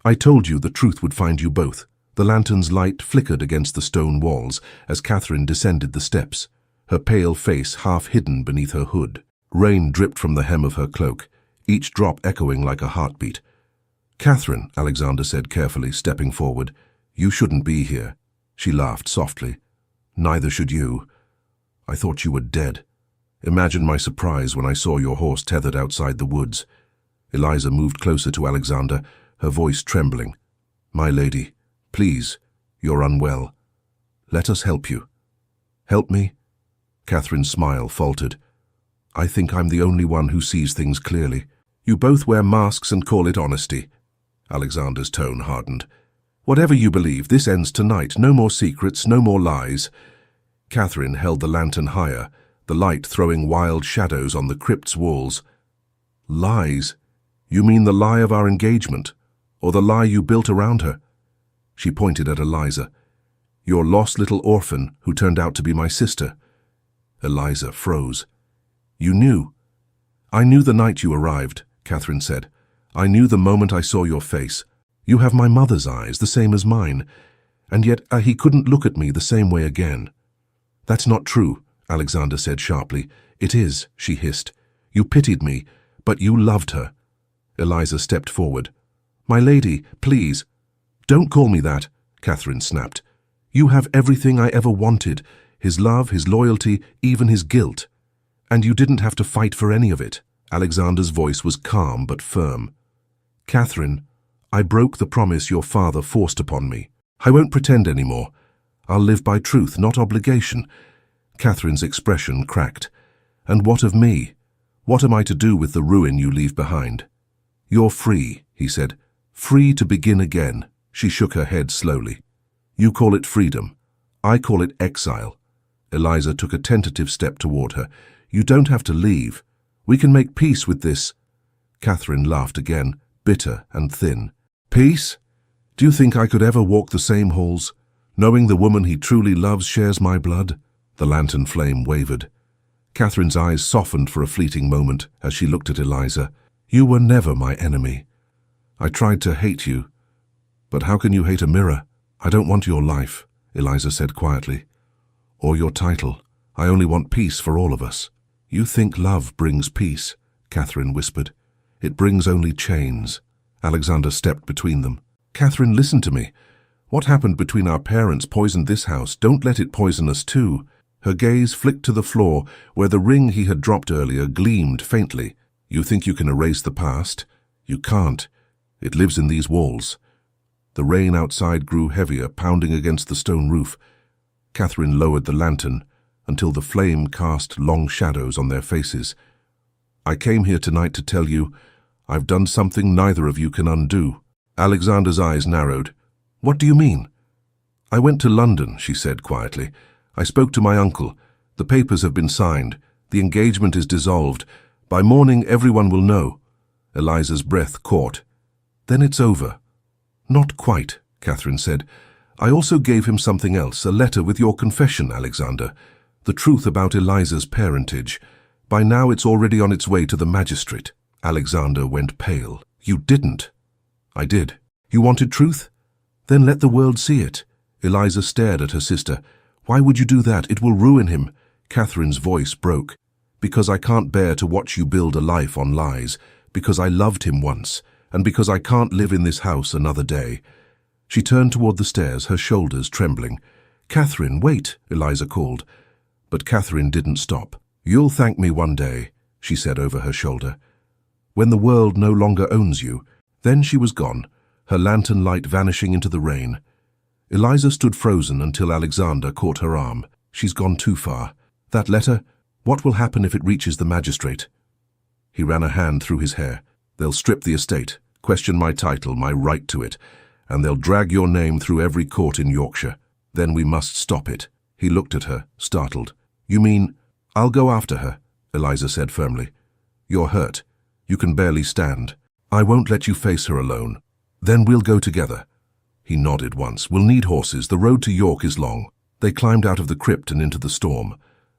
S1: "I told you the truth would find you both." The lantern's light flickered against the stone walls as Catherine descended the steps, her pale face half hidden beneath her hood. Rain dripped from the hem of her cloak, each drop echoing like a heartbeat. "Catherine," Alexander said carefully, stepping forward, "you shouldn't be here." She laughed softly. "Neither should you. I thought you were dead. Imagine my surprise when I saw your horse tethered outside the woods." Eliza moved closer to Alexander, her voice trembling. "My lady, please, you're unwell. Let us help you." "Help me?" Catherine's smile faltered. "I think I'm the only one who sees things clearly. You both wear masks and call it honesty." Alexander's tone hardened. "Whatever you believe, this ends tonight. No more secrets, no more lies." Catherine held the lantern higher, the light throwing wild shadows on the crypt's walls. "Lies? You mean the lie of our engagement, or the lie you built around her?" She pointed at Eliza. "Your lost little orphan who turned out to be my sister." Eliza froze. "You knew?" "I knew the night you arrived," Catherine said. "I knew the moment I saw your face. You have my mother's eyes, the same as mine. And yet he couldn't look at me the same way again." "That's not true," Alexander said sharply. "It is," she hissed. "You pitied me, but you loved her." Eliza stepped forward. "My lady, please." "Don't call me that," Catherine snapped. "You have everything I ever wanted, his love, his loyalty, even his guilt. And you didn't have to fight for any of it." Alexander's voice was calm but firm. "Catherine, I broke the promise your father forced upon me. I won't pretend anymore. I'll live by truth, not obligation." Catherine's expression cracked. "And what of me? What am I to do with the ruin you leave behind?" "You're free," he said. "Free to begin again." She shook her head slowly. "You call it freedom. I call it exile." Eliza took a tentative step toward her. "You don't have to leave. We can make peace with this." Catherine laughed again, bitter and thin. "Peace? Do you think I could ever walk the same halls, knowing the woman he truly loves shares my blood?" The lantern flame wavered. Catherine's eyes softened for a fleeting moment as she looked at Eliza. "You were never my enemy. I tried to hate you. But how can you hate a mirror?" "I don't want your life," Eliza said quietly. "Or your title. I only want peace for all of us." "You think love brings peace," Catherine whispered. "It brings only chains." Alexander stepped between them. "Catherine, listen to me. What happened between our parents poisoned this house. Don't let it poison us too." Her gaze flicked to the floor, where the ring he had dropped earlier gleamed faintly. "You think you can erase the past? You can't. It lives in these walls." The rain outside grew heavier, pounding against the stone roof. Catherine lowered the lantern until the flame cast long shadows on their faces. "I came here tonight to tell you I've done something neither of you can undo." Alexander's eyes narrowed. "What do you mean?" "I went to London," she said quietly. "I spoke to my uncle. The papers have been signed. The engagement is dissolved. By morning everyone will know." Eliza's breath caught. "Then it's over." Not quite, Catherine said. I also gave him something else, a letter with your confession, Alexander. The truth about Eliza's parentage. By now it's already on its way to the magistrate. Alexander went pale. You didn't. I did. You wanted truth? Then let the world see it. Eliza stared at her sister. Why would you do that? It will ruin him. Catherine's voice broke. Because I can't bear to watch you build a life on lies. Because I loved him once. And because I can't live in this house another day. She turned toward the stairs, her shoulders trembling. Catherine, wait, Eliza called. But Catherine didn't stop. You'll thank me one day, she said over her shoulder. When the world no longer owns you. Then she was gone, her lantern light vanishing into the rain. Eliza stood frozen until Alexander caught her arm. She's gone too far. That letter? What will happen if it reaches the magistrate? He ran a hand through his hair. They'll strip the estate, question my title, my right to it, and they'll drag your name through every court in Yorkshire. Then we must stop it. He looked at her, startled. You mean, I'll go after her, Eliza said firmly. You're hurt. You can barely stand. I won't let you face her alone. Then we'll go together. He nodded once. We'll need horses. The road to York is long. They climbed out of the crypt and into the storm.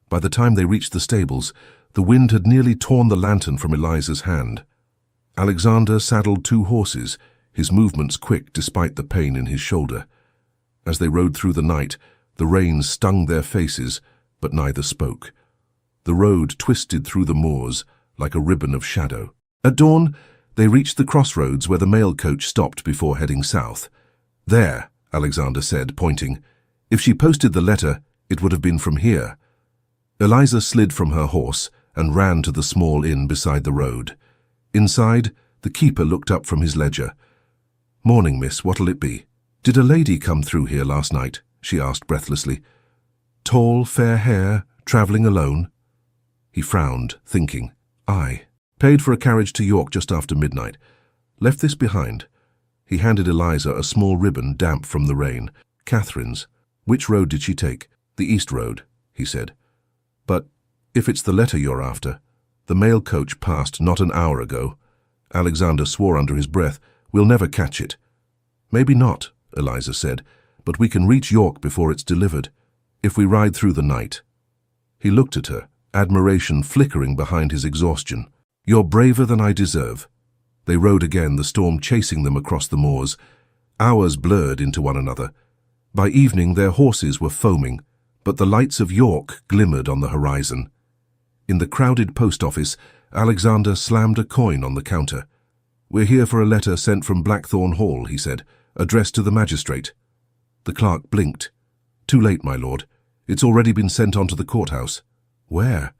S1: By the time they reached the stables, the wind had nearly torn the lantern from Eliza's hand. Alexander saddled 2 horses, his movements quick despite the pain in his shoulder. As they rode through the night, the rain stung their faces, but neither spoke. The road twisted through the moors like a ribbon of shadow. At dawn, they reached the crossroads where the mail coach stopped before heading south. There, Alexander said, pointing. If she posted the letter, it would have been from here. Eliza slid from her horse and ran to the small inn beside the road. Inside, the keeper looked up from his ledger. Morning, miss, what'll it be? Did a lady come through here last night? She asked breathlessly. Tall, fair hair, travelling alone? He frowned, thinking. Aye. Paid for a carriage to York just after midnight. Left this behind. He handed Eliza a small ribbon damp from the rain. Catherine's. Which road did she take? The east road, he said. But if it's the letter you're after, the mail coach passed not an hour ago. Alexander swore under his breath. We'll never catch it. Maybe not, Eliza said, but we can reach York before it's delivered, if we ride through the night. He looked at her, admiration flickering behind his exhaustion. You're braver than I deserve. They rode again, the storm chasing them across the moors. Hours blurred into one another. By evening their horses were foaming, but the lights of York glimmered on the horizon. In the crowded post office, Alexander slammed a coin on the counter. We're here for a letter sent from Blackthorn Hall, he said, addressed to the magistrate. The clerk blinked. Too late, my lord. It's already been sent on to the courthouse. Where?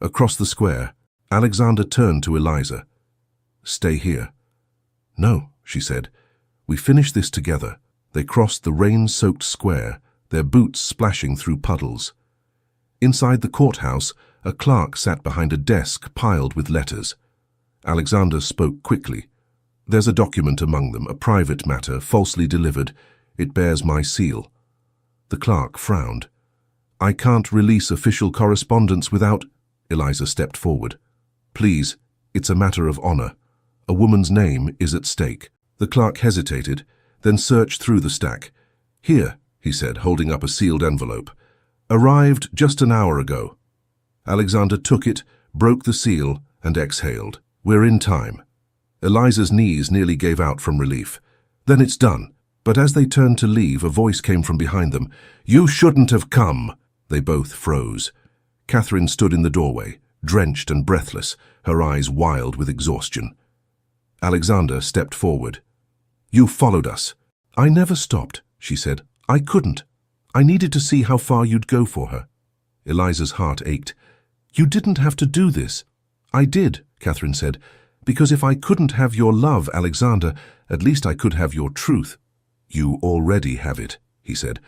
S1: Across the square. Alexander turned to Eliza. Stay here. No, she said. We finish this together. They crossed the rain-soaked square, their boots splashing through puddles. Inside the courthouse, a clerk sat behind a desk piled with letters. Alexander spoke quickly. There's a document among them, a private matter, falsely delivered. It bears my seal. The clerk frowned. I can't release official correspondence without... Eliza stepped forward. Please, it's a matter of honor. A woman's name is at stake. The clerk hesitated, then searched through the stack. Here, he said, holding up a sealed envelope. Arrived just an hour ago. Alexander took it, broke the seal, and exhaled. We're in time. Eliza's knees nearly gave out from relief. Then it's done. But as they turned to leave, a voice came from behind them. You shouldn't have come. They both froze. Catherine stood in the doorway, drenched and breathless, her eyes wild with exhaustion. Alexander stepped forward. You followed us. I never stopped, she said. I couldn't. I needed to see how far you'd go for her. Eliza's heart ached. You didn't have to do this. I did, Catherine said, because if I couldn't have your love, Alexander, at least I could have your truth. You already have it, he said.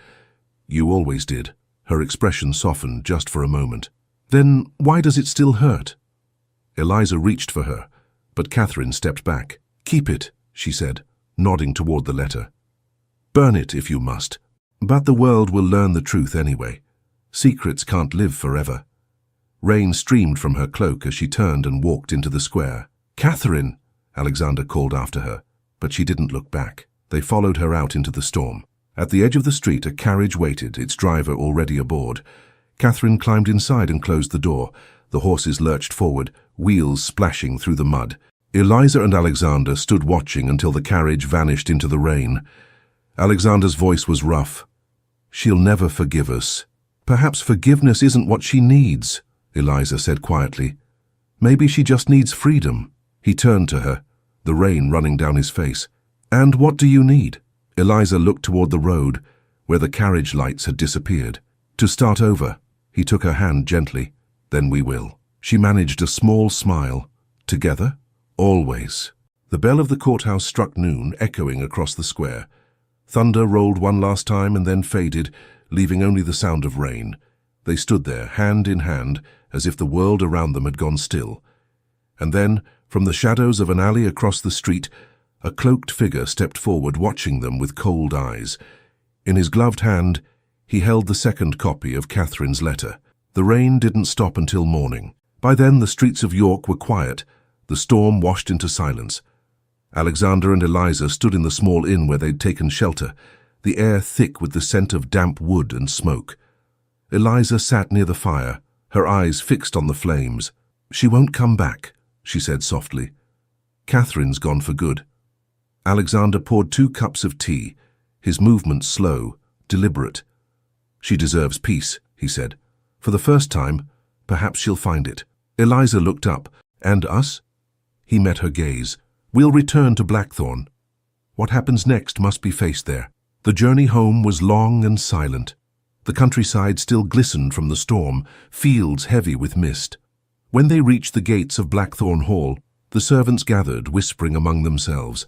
S1: You always did. Her expression softened just for a moment. Then why does it still hurt? Eliza reached for her, but Catherine stepped back. Keep it, she said, nodding toward the letter. Burn it if you must. But the world will learn the truth anyway. Secrets can't live forever. Rain streamed from her cloak as she turned and walked into the square. Catherine, Alexander called after her, but she didn't look back. They followed her out into the storm. At the edge of the street, a carriage waited, its driver already aboard. Catherine climbed inside and closed the door. The horses lurched forward, wheels splashing through the mud. Eliza and Alexander stood watching until the carriage vanished into the rain. Alexander's voice was rough. "She'll never forgive us." "Perhaps forgiveness isn't what she needs," Eliza said quietly. "Maybe she just needs freedom." He turned to her, the rain running down his face. "And what do you need?" Eliza looked toward the road, where the carriage lights had disappeared. "To start over." He took her hand gently. "Then we will." She managed a small smile. "Together? Always." The bell of the courthouse struck noon, echoing across the square. Thunder rolled one last time and then faded, leaving only the sound of rain. They stood there, hand in hand, as if the world around them had gone still. And then, from the shadows of an alley across the street, a cloaked figure stepped forward, watching them with cold eyes. In his gloved hand, he held the second copy of Catherine's letter. The rain didn't stop until morning. By then, the streets of York were quiet. The storm washed into silence. Alexander and Eliza stood in the small inn where they'd taken shelter, the air thick with the scent of damp wood and smoke. Eliza sat near the fire, her eyes fixed on the flames. "She won't come back," she said softly. "Catherine's gone for good." Alexander poured 2 cups of tea, his movements slow, deliberate. "She deserves peace," he said. "For the first time, perhaps she'll find it." Eliza looked up. "And us?" He met her gaze. "We'll return to Blackthorn. What happens next must be faced there." The journey home was long and silent. The countryside still glistened from the storm, fields heavy with mist. When they reached the gates of Blackthorn Hall, the servants gathered, whispering among themselves.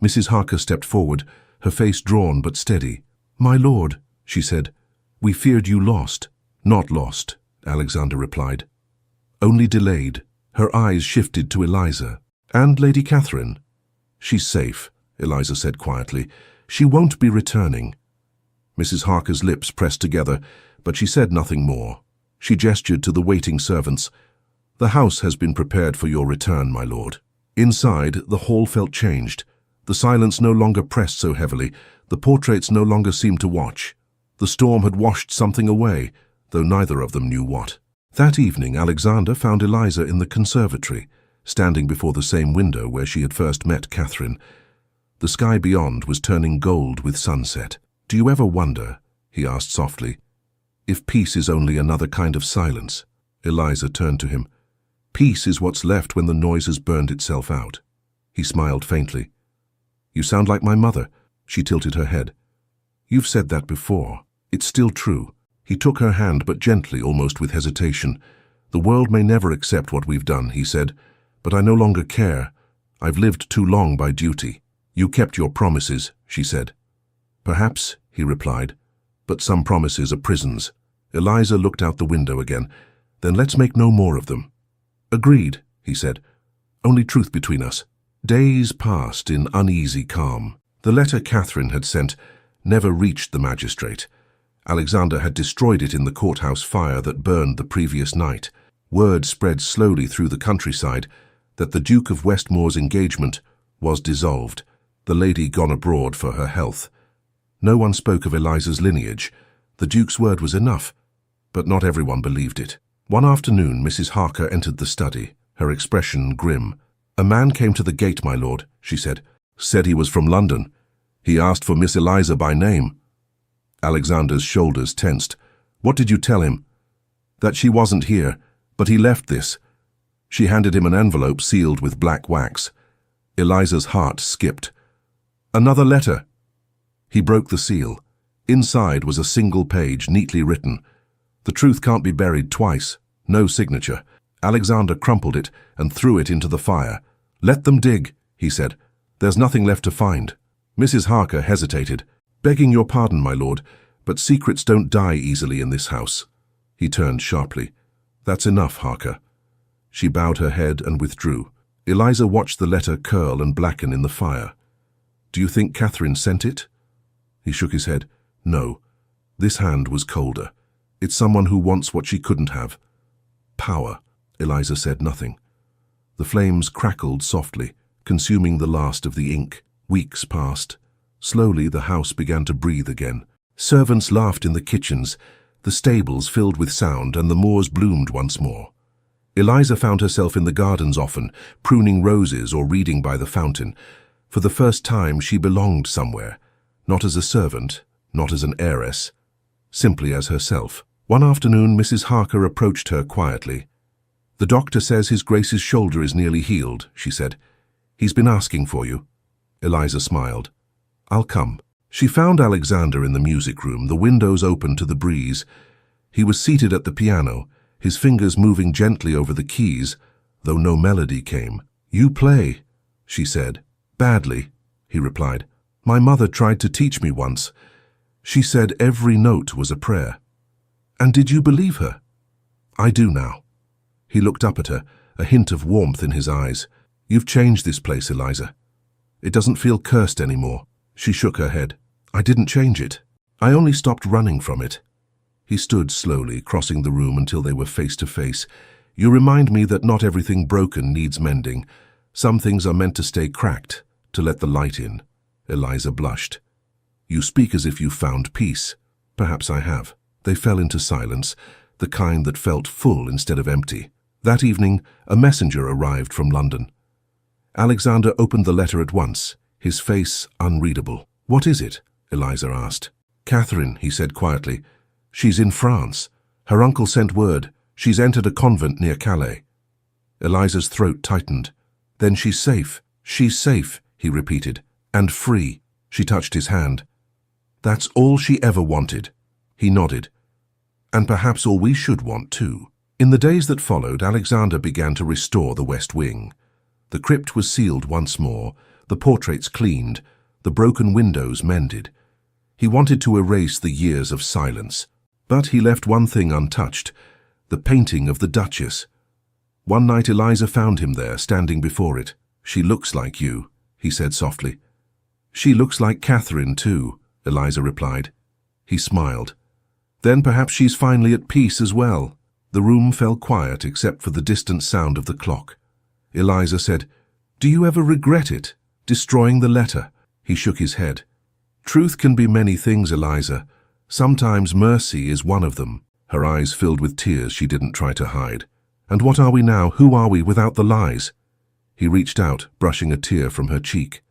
S1: Mrs. Harker stepped forward, her face drawn but steady. "My lord," she said, "we feared you lost." "Not lost," Alexander replied. "Only delayed." Her eyes shifted to Eliza. "And Lady Catherine?" "She's safe," Eliza said quietly. "She won't be returning." Mrs. Harker's lips pressed together, but she said nothing more. She gestured to the waiting servants. "The house has been prepared for your return, my lord." Inside, the hall felt changed. The silence no longer pressed so heavily. The portraits no longer seemed to watch. The storm had washed something away, though neither of them knew what. That evening, Alexander found Eliza in the conservatory, standing before the same window where she had first met Catherine. The sky beyond was turning gold with sunset. "Do you ever wonder," he asked softly, "if peace is only another kind of silence?" Eliza turned to him. "Peace is what's left when the noise has burned itself out." He smiled faintly. "You sound like my mother." She tilted her head. "You've said that before. It's still true." He took her hand, but gently, almost with hesitation. "The world may never accept what we've done," he said, "but I no longer care. I've lived too long by duty." "You kept your promises," she said. "Perhaps," he replied, "but some promises are prisons." Eliza looked out the window again. "Then let's make no more of them." "Agreed," he said. "Only truth between us." Days passed in uneasy calm. The letter Catherine had sent never reached the magistrate. Alexander had destroyed it in the courthouse fire that burned the previous night. Word spread slowly through the countryside that the Duke of Westmore's engagement was dissolved, the lady gone abroad for her health. No one spoke of Eliza's lineage. The Duke's word was enough, but not everyone believed it. One afternoon, Mrs. Harker entered the study, her expression grim. "A man came to the gate, my lord," she said. "Said he was from London. He asked for Miss Eliza by name." Alexander's shoulders tensed. "What did you tell him?" "That she wasn't here, but he left this." She handed him an envelope sealed with black wax. Eliza's heart skipped. "Another letter." He broke the seal. Inside was a single page, neatly written. "The truth can't be buried twice." No signature. Alexander crumpled it and threw it into the fire. "Let them dig," he said. "There's nothing left to find." Mrs. Harker hesitated. "Begging your pardon, my lord, but secrets don't die easily in this house." He turned sharply. "That's enough, Harker." She bowed her head and withdrew. Eliza watched the letter curl and blacken in the fire. "Do you think Catherine sent it?" He shook his head. "No. This hand was colder. It's someone who wants what she couldn't have." "Power." Eliza said nothing. The flames crackled softly, consuming the last of the ink. Weeks passed. Slowly, the house began to breathe again. Servants laughed in the kitchens, the stables filled with sound, and the moors bloomed once more. Eliza found herself in the gardens often, pruning roses or reading by the fountain. For the first time, she belonged somewhere, not as a servant, not as an heiress, simply as herself. One afternoon, Mrs. Harker approached her quietly. "The doctor says His Grace's shoulder is nearly healed," she said. "He's been asking for you." Eliza smiled. "I'll come." She found Alexander in the music room, the windows open to the breeze. He was seated at the piano, his fingers moving gently over the keys, though no melody came. "You play," she said. "Badly," he replied. "My mother tried to teach me once. She said every note was a prayer." "And did you believe her?" "I do now." He looked up at her, a hint of warmth in his eyes. "You've changed this place, Eliza. It doesn't feel cursed anymore." She shook her head. "I didn't change it. I only stopped running from it." He stood slowly, crossing the room until they were face to face. "You remind me that not everything broken needs mending. Some things are meant to stay cracked, to let the light in." Eliza blushed. "You speak as if you found peace." "Perhaps I have." They fell into silence, the kind that felt full instead of empty. That evening, a messenger arrived from London. Alexander opened the letter at once, his face unreadable. "What is it?" Eliza asked. "Catherine," he said quietly. "She's in France. Her uncle sent word. She's entered a convent near Calais." Eliza's throat tightened. "Then she's safe." "She's safe," he repeated, "and free." She touched his hand. "That's all she ever wanted." He nodded. "And perhaps all we should want too." In the days that followed, Alexander began to restore the West Wing. The crypt was sealed once more, the portraits cleaned, the broken windows mended. He wanted to erase the years of silence, but he left one thing untouched, the painting of the Duchess. One night Eliza found him there, standing before it. "She looks like you," he said softly. "She looks like Catherine too," Eliza replied. He smiled. "Then perhaps she's finally at peace as well." The room fell quiet except for the distant sound of the clock. Eliza said, "Do you ever regret it, destroying the letter?" He shook his head. "Truth can be many things, Eliza. Sometimes mercy is one of them." Her eyes filled with tears she didn't try to hide. "And what are we now? Who are we without the lies?" He reached out, brushing a tear from her cheek.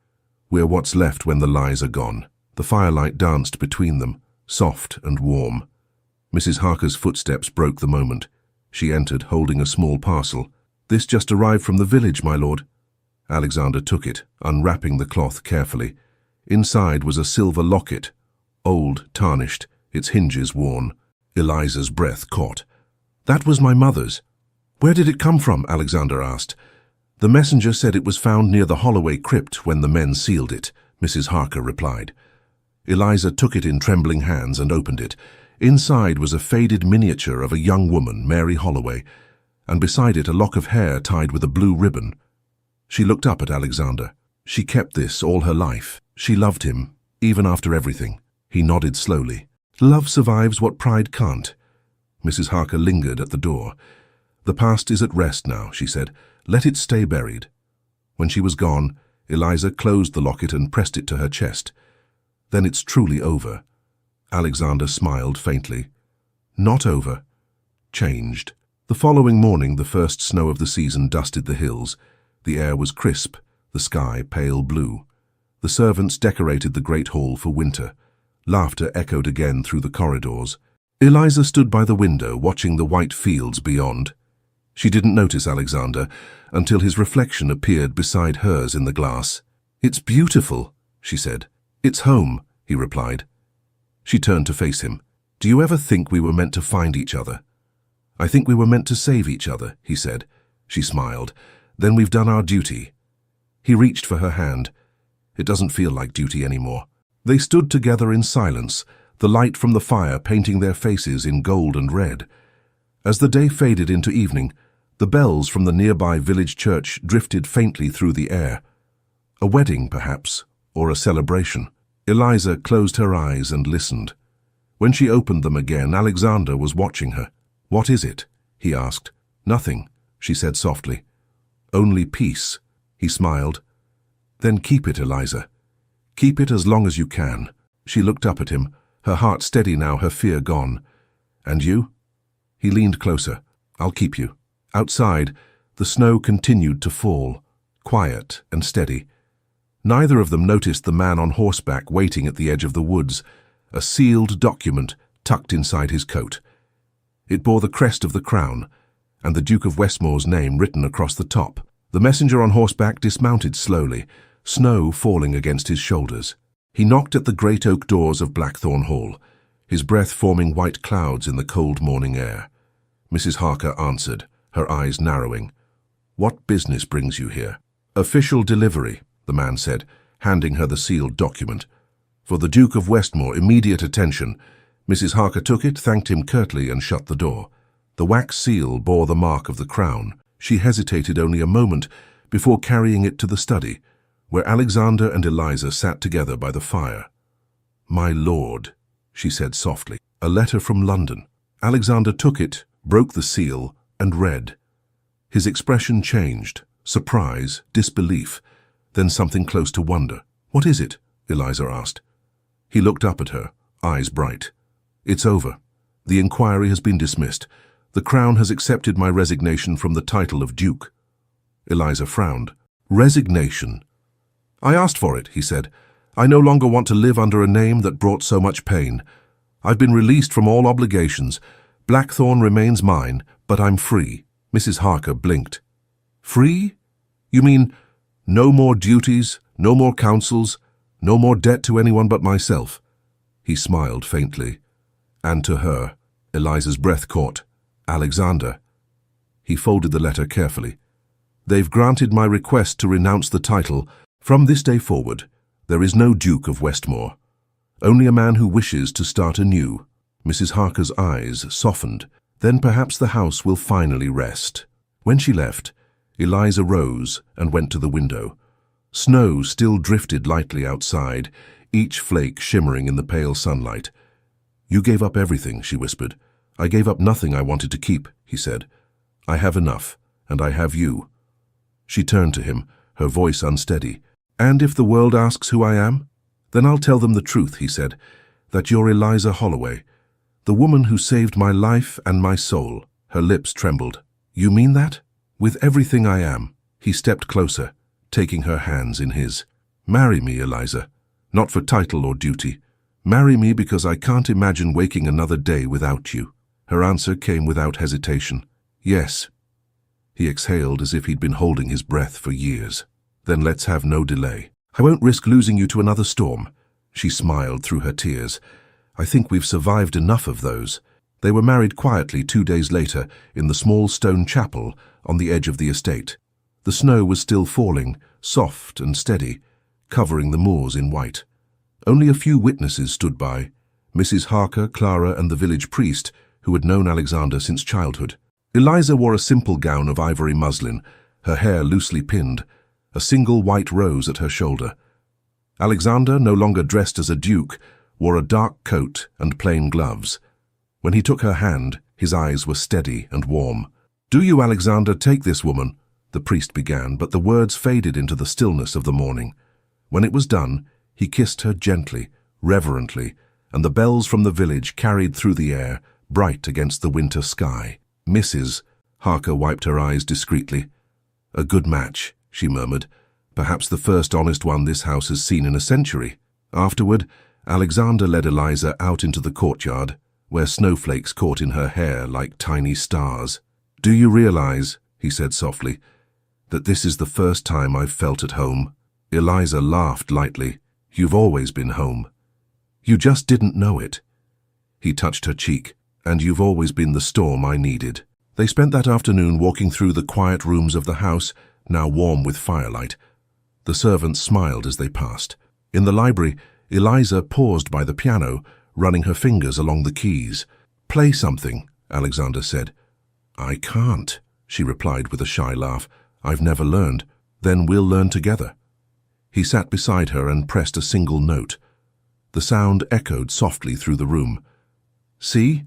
S1: "We're what's left when the lies are gone." The firelight danced between them, soft and warm. Mrs. Harker's footsteps broke the moment. She entered, holding a small parcel. "This just arrived from the village, my lord." Alexander took it, unwrapping the cloth carefully. Inside was a silver locket, old, tarnished, its hinges worn. Eliza's breath caught. "That was my mother's." "Where did it come from?" Alexander asked. "The messenger said it was found near the Holloway crypt when the men sealed it," Mrs. Harker replied. Eliza took it in trembling hands and opened it. Inside was a faded miniature of a young woman, Mary Holloway, and beside it a lock of hair tied with a blue ribbon. She looked up at Alexander. She kept this all her life. She loved him, even after everything. He nodded slowly. "Love survives what pride can't." Mrs. Harker lingered at the door. "The past is at rest now," she said. "Let it stay buried." When she was gone, Eliza closed the locket and pressed it to her chest. "Then it's truly over." Alexander smiled faintly. "Not over. Changed." The following morning, the first snow of the season dusted the hills. The air was crisp, the sky pale blue. The servants decorated the great hall for winter. Laughter echoed again through the corridors. Eliza stood by the window, watching the white fields beyond. She didn't notice Alexander until his reflection appeared beside hers in the glass. "It's beautiful," she said. "It's home," he replied. She turned to face him. "Do you ever think we were meant to find each other?" "I think we were meant to save each other," he said. She smiled. "Then we've done our duty." He reached for her hand. "It doesn't feel like duty anymore." They stood together in silence, the light from the fire painting their faces in gold and red. As the day faded into evening, the bells from the nearby village church drifted faintly through the air. A wedding, perhaps, or a celebration. Eliza closed her eyes and listened. When she opened them again, Alexander was watching her. "What is it?" he asked. "Nothing," she said softly. "Only peace." He smiled. "Then keep it, Eliza. Keep it as long as you can. She looked up at him, her heart steady now, her fear gone. And you? He leaned closer. I'll keep you. Outside, the snow continued to fall, quiet and steady. Neither of them noticed the man on horseback waiting at the edge of the woods, a sealed document tucked inside his coat. It bore the crest of the crown, and the Duke of Westmore's name written across the top. The messenger on horseback dismounted slowly, snow falling against his shoulders. He knocked at the great oak doors of Blackthorn Hall, his breath forming white clouds in the cold morning air. Mrs. Harker answered, her eyes narrowing. What business brings you here? Official delivery, the man said, handing her the sealed document. For the Duke of Westmore, immediate attention. Mrs. Harker took it, thanked him curtly, and shut the door. The wax seal bore the mark of the crown. She hesitated only a moment before carrying it to the study, where Alexander and Eliza sat together by the fire. My lord, she said softly, a letter from London. Alexander took it, broke the seal, and read. His expression changed, surprise, disbelief, then something close to wonder. What is it? Eliza asked. He looked up at her, eyes bright. It's over. The inquiry has been dismissed. The Crown has accepted my resignation from the title of Duke. Eliza frowned. Resignation? I asked for it, he said. I no longer want to live under a name that brought so much pain. I've been released from all obligations. Blackthorn remains mine, but I'm free. Mrs. Harker blinked. Free? You mean no more duties, no more counsels, no more debt to anyone but myself? He smiled faintly. And to her, Eliza's breath caught. Alexander. He folded the letter carefully. They've granted my request to renounce the title. From this day forward, there is no Duke of Westmore. Only a man who wishes to start anew. Mrs. Harker's eyes softened. Then perhaps the house will finally rest. When she left, Eliza rose and went to the window. Snow still drifted lightly outside, each flake shimmering in the pale sunlight. You gave up everything, she whispered. I gave up nothing I wanted to keep, he said. I have enough, and I have you. She turned to him, her voice unsteady. And if the world asks who I am? Then I'll tell them the truth, he said, that you're Eliza Holloway, the woman who saved my life and my soul. Her lips trembled. You mean that? With everything I am. He stepped closer, taking her hands in his. Marry me, Eliza. Not for title or duty. Marry me because I can't imagine waking another day without you. Her answer came without hesitation. Yes. He exhaled as if he'd been holding his breath for years. Then let's have no delay. I won't risk losing you to another storm. She smiled through her tears. I think we've survived enough of those. They were married quietly 2 days later in the small stone chapel on the edge of the estate. The snow was still falling, soft and steady, covering the moors in white. Only a few witnesses stood by, Mrs. Harker, Clara, and the village priest, who had known Alexander since childhood. Eliza wore a simple gown of ivory muslin, her hair loosely pinned, a single white rose at her shoulder. Alexander, no longer dressed as a duke, wore a dark coat and plain gloves. When he took her hand, his eyes were steady and warm. Do you, Alexander, take this woman? The priest began, but the words faded into the stillness of the morning. When it was done, he kissed her gently, reverently, and the bells from the village carried through the air, bright against the winter sky. Mrs. Harker wiped her eyes discreetly. A good match, she murmured. Perhaps the first honest one this house has seen in a century. Afterward, Alexander led Eliza out into the courtyard, where snowflakes caught in her hair like tiny stars. Do you realize, he said softly, that this is the first time I've felt at home? Eliza laughed lightly. You've always been home. You just didn't know it. He touched her cheek. And you've always been the storm I needed. They spent that afternoon walking through the quiet rooms of the house, now warm with firelight. The servants smiled as they passed. In the library, Eliza paused by the piano, running her fingers along the keys. Play something, Alexander said. I can't, she replied with a shy laugh. I've never learned. Then we'll learn together. He sat beside her and pressed a single note. The sound echoed softly through the room. See?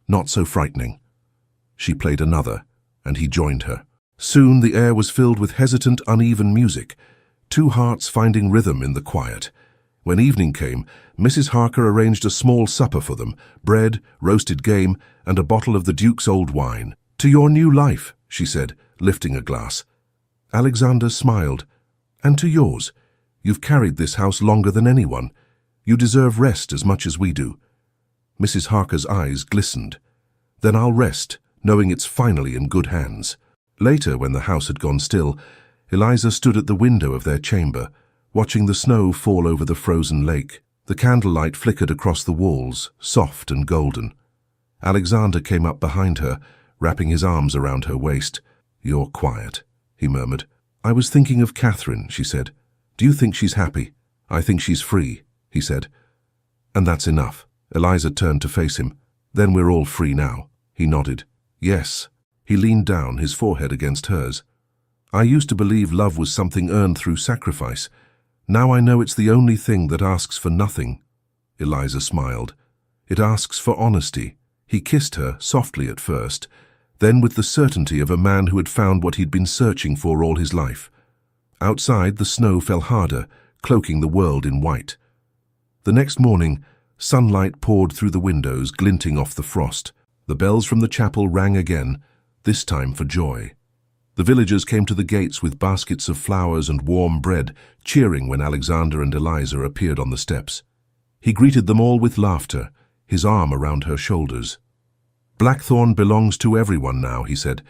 S1: Not so frightening. She played another, and he joined her. Soon the air was filled with hesitant, uneven music, two hearts finding rhythm in the quiet. When evening came, Mrs. Harker arranged a small supper for them, bread, roasted game, and a bottle of the Duke's old wine. "To your new life," she said, lifting a glass. Alexander smiled. "And to yours. You've carried this house longer than anyone. You deserve rest as much as we do." Mrs. Harker's eyes glistened. "Then I'll rest, knowing it's finally in good hands." Later, when the house had gone still, Eliza stood at the window of their chamber, watching the snow fall over the frozen lake. The candlelight flickered across the walls, soft and golden. Alexander came up behind her, wrapping his arms around her waist. "You're quiet," he murmured. "I was thinking of Catherine," she said. "Do you think she's happy?" "I think she's free," he said. "And that's enough." Eliza turned to face him. "Then we're all free now." He nodded. "Yes." He leaned down, his forehead against hers. "I used to believe love was something earned through sacrifice. Now I know it's the only thing that asks for nothing." Eliza smiled. "It asks for honesty." He kissed her, softly at first, then with the certainty of a man who had found what he'd been searching for all his life. Outside, the snow fell harder, cloaking the world in white. The next morning, sunlight poured through the windows, glinting off the frost. The bells from the chapel rang again, this time for joy. The villagers came to the gates with baskets of flowers and warm bread, cheering when Alexander and Eliza appeared on the steps. He greeted them all with laughter, his arm around her shoulders. "Blackthorn belongs to everyone now," he said.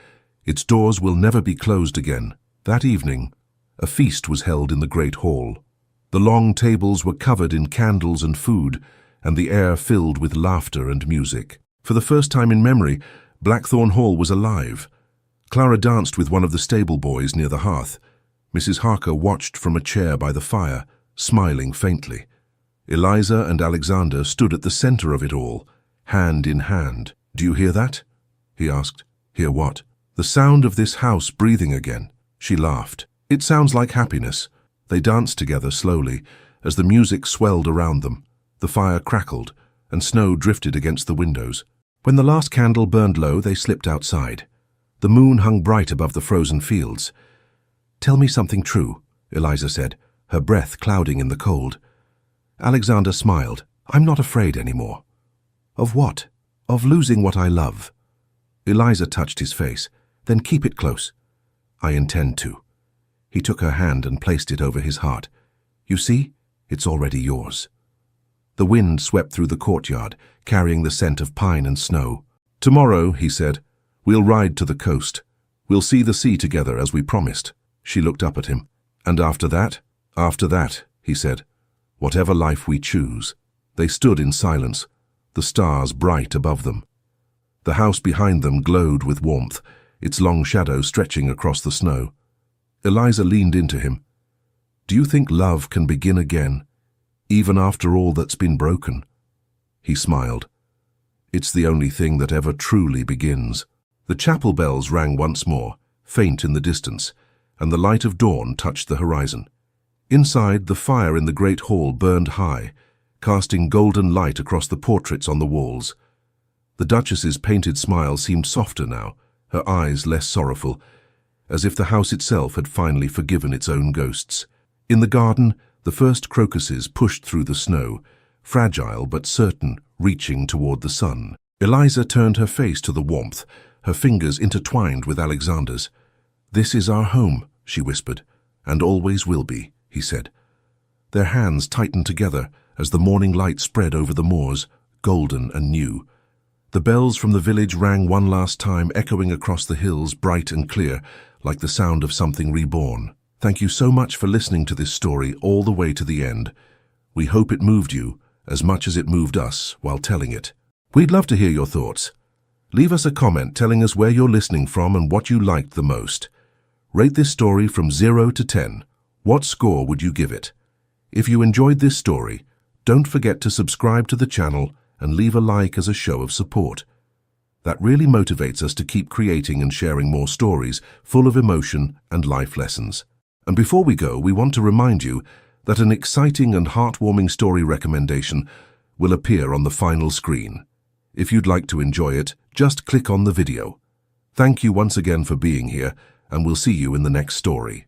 S1: "Its doors will never be closed again." That evening, a feast was held in the great hall. The long tables were covered in candles and food, and the air filled with laughter and music. For the first time in memory, Blackthorn Hall was alive. Clara danced with one of the stable boys near the hearth. Mrs. Harker watched from a chair by the fire, smiling faintly. Eliza and Alexander stood at the center of it all, hand in hand. "Do you hear that?" he asked. "Hear what?" "The sound of this house breathing again." She laughed. "It sounds like happiness." They danced together slowly, as the music swelled around them. The fire crackled, and snow drifted against the windows. When the last candle burned low, they slipped outside. The moon hung bright above the frozen fields. "Tell me something true," Eliza said, her breath clouding in the cold. Alexander smiled. "I'm not afraid anymore." "Of what?" "Of losing what I love." Eliza touched his face. "Then keep it close." "I intend to." He took her hand and placed it over his heart. "You see, it's already yours." The wind swept through the courtyard, carrying the scent of pine and snow. "Tomorrow," he said, "we'll ride to the coast. We'll see the sea together as we promised." She looked up at him. "And after that?" "After that," he said, "whatever life we choose." They stood in silence, the stars bright above them. The house behind them glowed with warmth, its long shadow stretching across the snow. Eliza leaned into him. "Do you think love can begin again, even after all that's been broken?" He smiled. "It's the only thing that ever truly begins." The chapel bells rang once more, faint in the distance, and the light of dawn touched the horizon. Inside, the fire in the great hall burned high, casting golden light across the portraits on the walls. The Duchess's painted smile seemed softer now, her eyes less sorrowful, as if the house itself had finally forgiven its own ghosts. In the garden, the first crocuses pushed through the snow, fragile but certain, reaching toward the sun. Eliza turned her face to the warmth, her fingers intertwined with Alexander's. "This is our home," she whispered. "And always will be," he said. Their hands tightened together as the morning light spread over the moors, golden and new. The bells from the village rang one last time, echoing across the hills, bright and clear, like the sound of something reborn. Thank you so much for listening to this story all the way to the end. We hope it moved you as much as it moved us while telling it. We'd love to hear your thoughts. Leave us a comment telling us where you're listening from and what you liked the most. Rate this story from 0 to 10. What score would you give it? If you enjoyed this story, don't forget to subscribe to the channel and leave a like as a show of support. That really motivates us to keep creating and sharing more stories full of emotion and life lessons. And before we go, we want to remind you that an exciting and heartwarming story recommendation will appear on the final screen. If you'd like to enjoy it, just click on the video. Thank you once again for being here, and we'll see you in the next story.